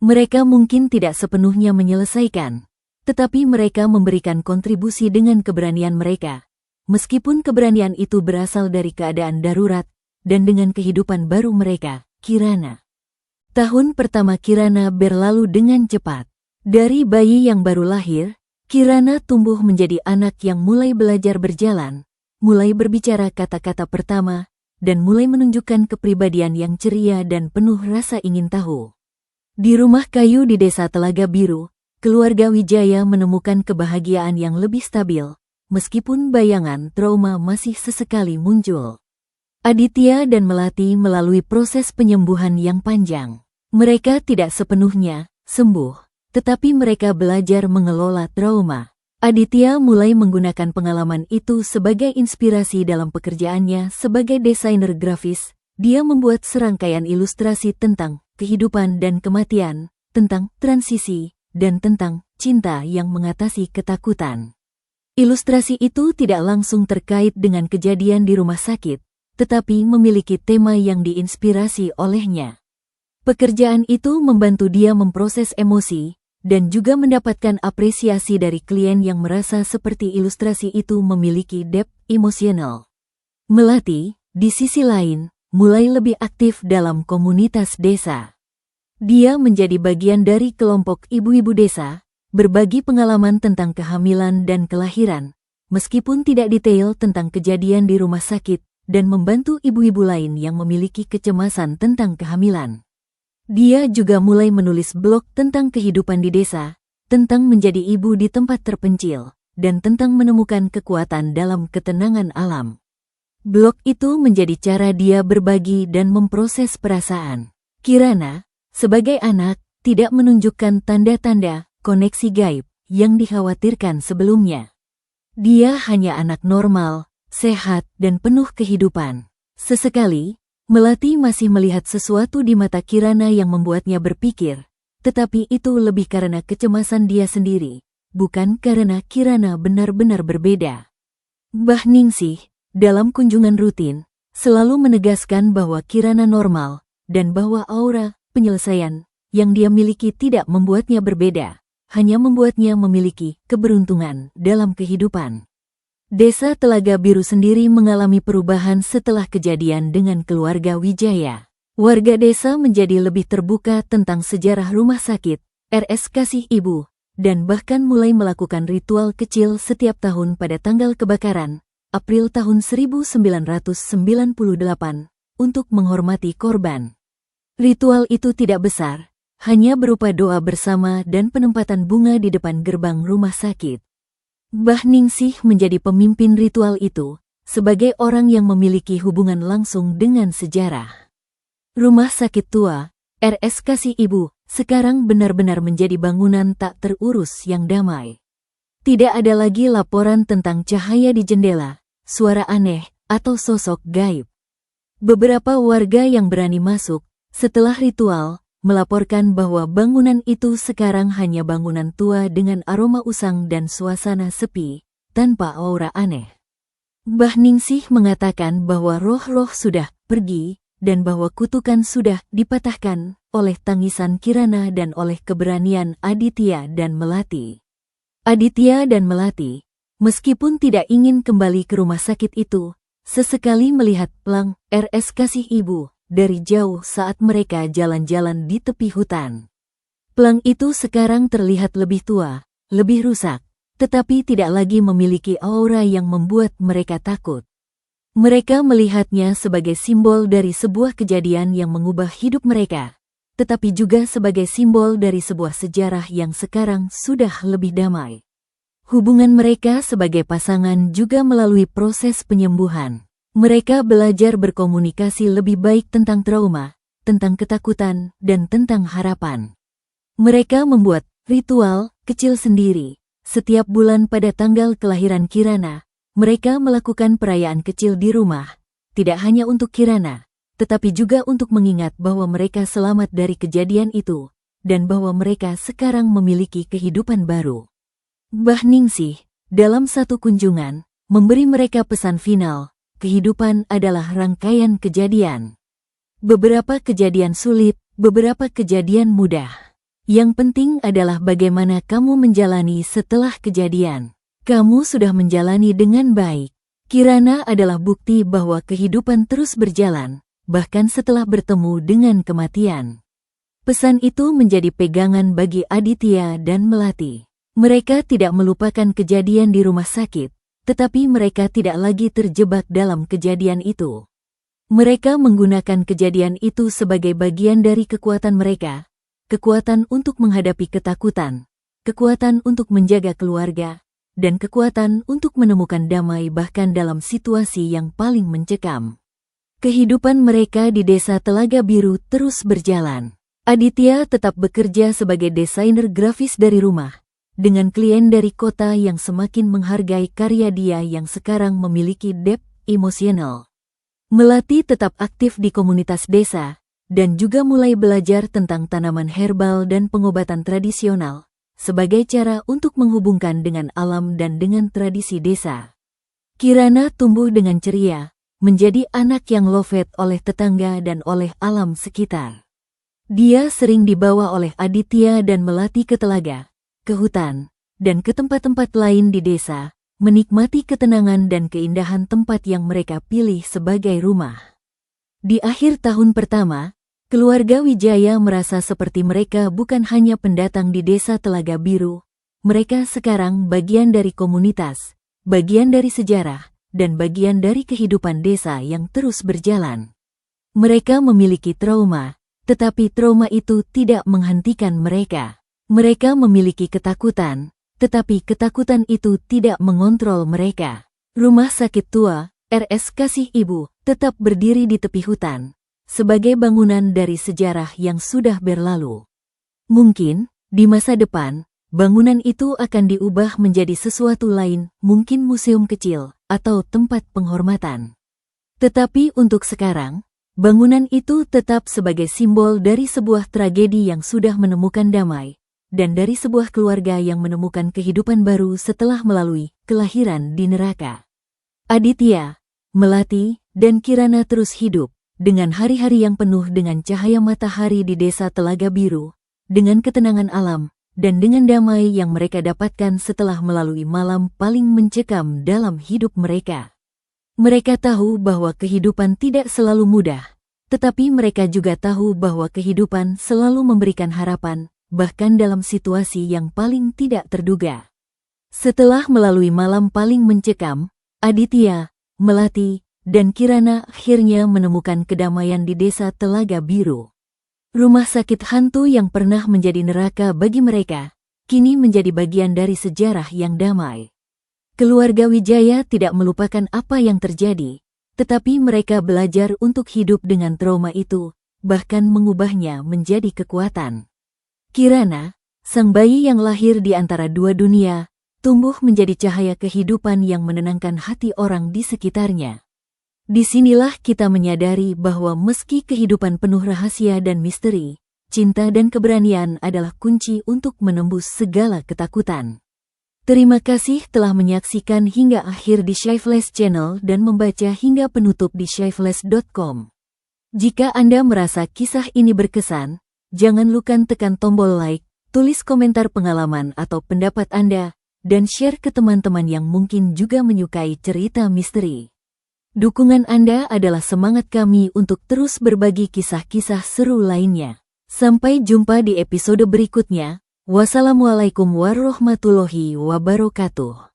Speaker 1: Mereka mungkin tidak sepenuhnya menyelesaikan, tetapi mereka memberikan kontribusi dengan keberanian mereka. Meskipun keberanian itu berasal dari keadaan darurat, dan dengan kehidupan baru mereka, Kirana. Tahun pertama Kirana berlalu dengan cepat. Dari bayi yang baru lahir, Kirana tumbuh menjadi anak yang mulai belajar berjalan, mulai berbicara kata-kata pertama, dan mulai menunjukkan kepribadian yang ceria dan penuh rasa ingin tahu. Di rumah kayu di desa Telaga Biru, keluarga Wijaya menemukan kebahagiaan yang lebih stabil, meskipun bayangan trauma masih sesekali muncul. Aditya dan Melati melalui proses penyembuhan yang panjang. Mereka tidak sepenuhnya sembuh, tetapi mereka belajar mengelola trauma. Aditya mulai menggunakan pengalaman itu sebagai inspirasi dalam pekerjaannya sebagai desainer grafis. Dia membuat serangkaian ilustrasi tentang kehidupan dan kematian, tentang transisi, dan tentang cinta yang mengatasi ketakutan. Ilustrasi itu tidak langsung terkait dengan kejadian di rumah sakit, tetapi memiliki tema yang diinspirasi olehnya. Pekerjaan itu membantu dia memproses emosi, dan juga mendapatkan apresiasi dari klien yang merasa seperti ilustrasi itu memiliki depth emosional. Melati, di sisi lain, mulai lebih aktif dalam komunitas desa. Dia menjadi bagian dari kelompok ibu-ibu desa, berbagi pengalaman tentang kehamilan dan kelahiran, meskipun tidak detail tentang kejadian di rumah sakit, dan membantu ibu-ibu lain yang memiliki kecemasan tentang kehamilan. Dia juga mulai menulis blog tentang kehidupan di desa, tentang menjadi ibu di tempat terpencil, dan tentang menemukan kekuatan dalam ketenangan alam. Blog itu menjadi cara dia berbagi dan memproses perasaan. Kirana, sebagai anak, tidak menunjukkan tanda-tanda koneksi gaib yang dikhawatirkan sebelumnya. Dia hanya anak normal, sehat, dan penuh kehidupan. Sesekali, Melati masih melihat sesuatu di mata Kirana yang membuatnya berpikir, tetapi itu lebih karena kecemasan dia sendiri, bukan karena Kirana benar-benar berbeda. Mbah Ningsih, dalam kunjungan rutin, selalu menegaskan bahwa Kirana normal, dan bahwa aura penyelesaian yang dia miliki tidak membuatnya berbeda, hanya membuatnya memiliki keberuntungan dalam kehidupan. Desa Telaga Biru sendiri mengalami perubahan setelah kejadian dengan keluarga Wijaya. Warga desa menjadi lebih terbuka tentang sejarah rumah sakit, RS Kasih Ibu, dan bahkan mulai melakukan ritual kecil setiap tahun pada tanggal kebakaran, April tahun 1998, untuk menghormati korban. Ritual itu tidak besar, hanya berupa doa bersama dan penempatan bunga di depan gerbang rumah sakit. Mbah Ningsih menjadi pemimpin ritual itu, sebagai orang yang memiliki hubungan langsung dengan sejarah. Rumah sakit tua, RS Kasih Ibu, sekarang benar-benar menjadi bangunan tak terurus yang damai. Tidak ada lagi laporan tentang cahaya di jendela, suara aneh, atau sosok gaib. Beberapa warga yang berani masuk, setelah ritual, melaporkan bahwa bangunan itu sekarang hanya bangunan tua dengan aroma usang dan suasana sepi, tanpa aura aneh. Mbah Ningsih mengatakan bahwa roh-roh sudah pergi, dan bahwa kutukan sudah dipatahkan oleh tangisan Kirana dan oleh keberanian Aditya dan Melati. Aditya dan Melati, meskipun tidak ingin kembali ke rumah sakit itu, sesekali melihat pelang RS Kasih Ibu dari jauh saat mereka jalan-jalan di tepi hutan. Pelang itu sekarang terlihat lebih tua, lebih rusak, tetapi tidak lagi memiliki aura yang membuat mereka takut. Mereka melihatnya sebagai simbol dari sebuah kejadian yang mengubah hidup mereka, tetapi juga sebagai simbol dari sebuah sejarah yang sekarang sudah lebih damai. Hubungan mereka sebagai pasangan juga melalui proses penyembuhan. Mereka belajar berkomunikasi lebih baik tentang trauma, tentang ketakutan, dan tentang harapan. Mereka membuat ritual kecil sendiri. Setiap bulan pada tanggal kelahiran Kirana, mereka melakukan perayaan kecil di rumah, tidak hanya untuk Kirana, tetapi juga untuk mengingat bahwa mereka selamat dari kejadian itu, dan bahwa mereka sekarang memiliki kehidupan baru. Mbah Ningsih, dalam satu kunjungan, memberi mereka pesan final. Kehidupan adalah rangkaian kejadian. Beberapa kejadian sulit, beberapa kejadian mudah. Yang penting adalah bagaimana kamu menjalani setelah kejadian. Kamu sudah menjalani dengan baik. Kirana adalah bukti bahwa kehidupan terus berjalan, bahkan setelah bertemu dengan kematian. Pesan itu menjadi pegangan bagi Aditya dan Melati. Mereka tidak melupakan kejadian di rumah sakit, tetapi mereka tidak lagi terjebak dalam kejadian itu. Mereka menggunakan kejadian itu sebagai bagian dari kekuatan mereka, kekuatan untuk menghadapi ketakutan, kekuatan untuk menjaga keluarga, dan kekuatan untuk menemukan damai bahkan dalam situasi yang paling mencekam. Kehidupan mereka di desa Telaga Biru terus berjalan. Aditya tetap bekerja sebagai desainer grafis dari rumah, dengan klien dari kota yang semakin menghargai karya dia yang sekarang memiliki depth emosional. Melati tetap aktif di komunitas desa, dan juga mulai belajar tentang tanaman herbal dan pengobatan tradisional, sebagai cara untuk menghubungkan dengan alam dan dengan tradisi desa. Kirana tumbuh dengan ceria, menjadi anak yang loved oleh tetangga dan oleh alam sekitar. Dia sering dibawa oleh Aditya dan Melati ke telaga, ke hutan, dan ke tempat-tempat lain di desa, menikmati ketenangan dan keindahan tempat yang mereka pilih sebagai rumah. Di akhir tahun pertama, keluarga Wijaya merasa seperti mereka bukan hanya pendatang di desa Telaga Biru, mereka sekarang bagian dari komunitas, bagian dari sejarah, dan bagian dari kehidupan desa yang terus berjalan. Mereka memiliki trauma, tetapi trauma itu tidak menghentikan mereka. Mereka memiliki ketakutan, tetapi ketakutan itu tidak mengontrol mereka. Rumah sakit tua, RS Kasih Ibu, tetap berdiri di tepi hutan, sebagai bangunan dari sejarah yang sudah berlalu. Mungkin, di masa depan, bangunan itu akan diubah menjadi sesuatu lain, mungkin museum kecil, atau tempat penghormatan. Tetapi untuk sekarang, bangunan itu tetap sebagai simbol dari sebuah tragedi yang sudah menemukan damai, dan dari sebuah keluarga yang menemukan kehidupan baru setelah melalui kelahiran di neraka. Aditya, Melati, dan Kirana terus hidup dengan hari-hari yang penuh dengan cahaya matahari di desa Telaga Biru, dengan ketenangan alam, dan dengan damai yang mereka dapatkan setelah melalui malam paling mencekam dalam hidup mereka. Mereka tahu bahwa kehidupan tidak selalu mudah, tetapi mereka juga tahu bahwa kehidupan selalu memberikan harapan, bahkan dalam situasi yang paling tidak terduga. Setelah melalui malam paling mencekam, Aditya, Melati, dan Kirana akhirnya menemukan kedamaian di desa Telaga Biru. Rumah sakit hantu yang pernah menjadi neraka bagi mereka, kini menjadi bagian dari sejarah yang damai. Keluarga Wijaya tidak melupakan apa yang terjadi, tetapi mereka belajar untuk hidup dengan trauma itu, bahkan mengubahnya menjadi kekuatan. Kirana, sang bayi yang lahir di antara dua dunia, tumbuh menjadi cahaya kehidupan yang menenangkan hati orang di sekitarnya. Disinilah kita menyadari bahwa meski kehidupan penuh rahasia dan misteri, cinta dan keberanian adalah kunci untuk menembus segala ketakutan. Terima kasih telah menyaksikan hingga akhir di Shyflash Channel dan membaca hingga penutup di shyflash.com. Jika Anda merasa kisah ini berkesan, jangan lupa tekan tombol like, tulis komentar pengalaman atau pendapat Anda, dan share ke teman-teman yang mungkin juga menyukai cerita misteri. Dukungan Anda adalah semangat kami untuk terus berbagi kisah-kisah seru lainnya. Sampai jumpa di episode berikutnya. Wassalamualaikum warahmatullahi wabarakatuh.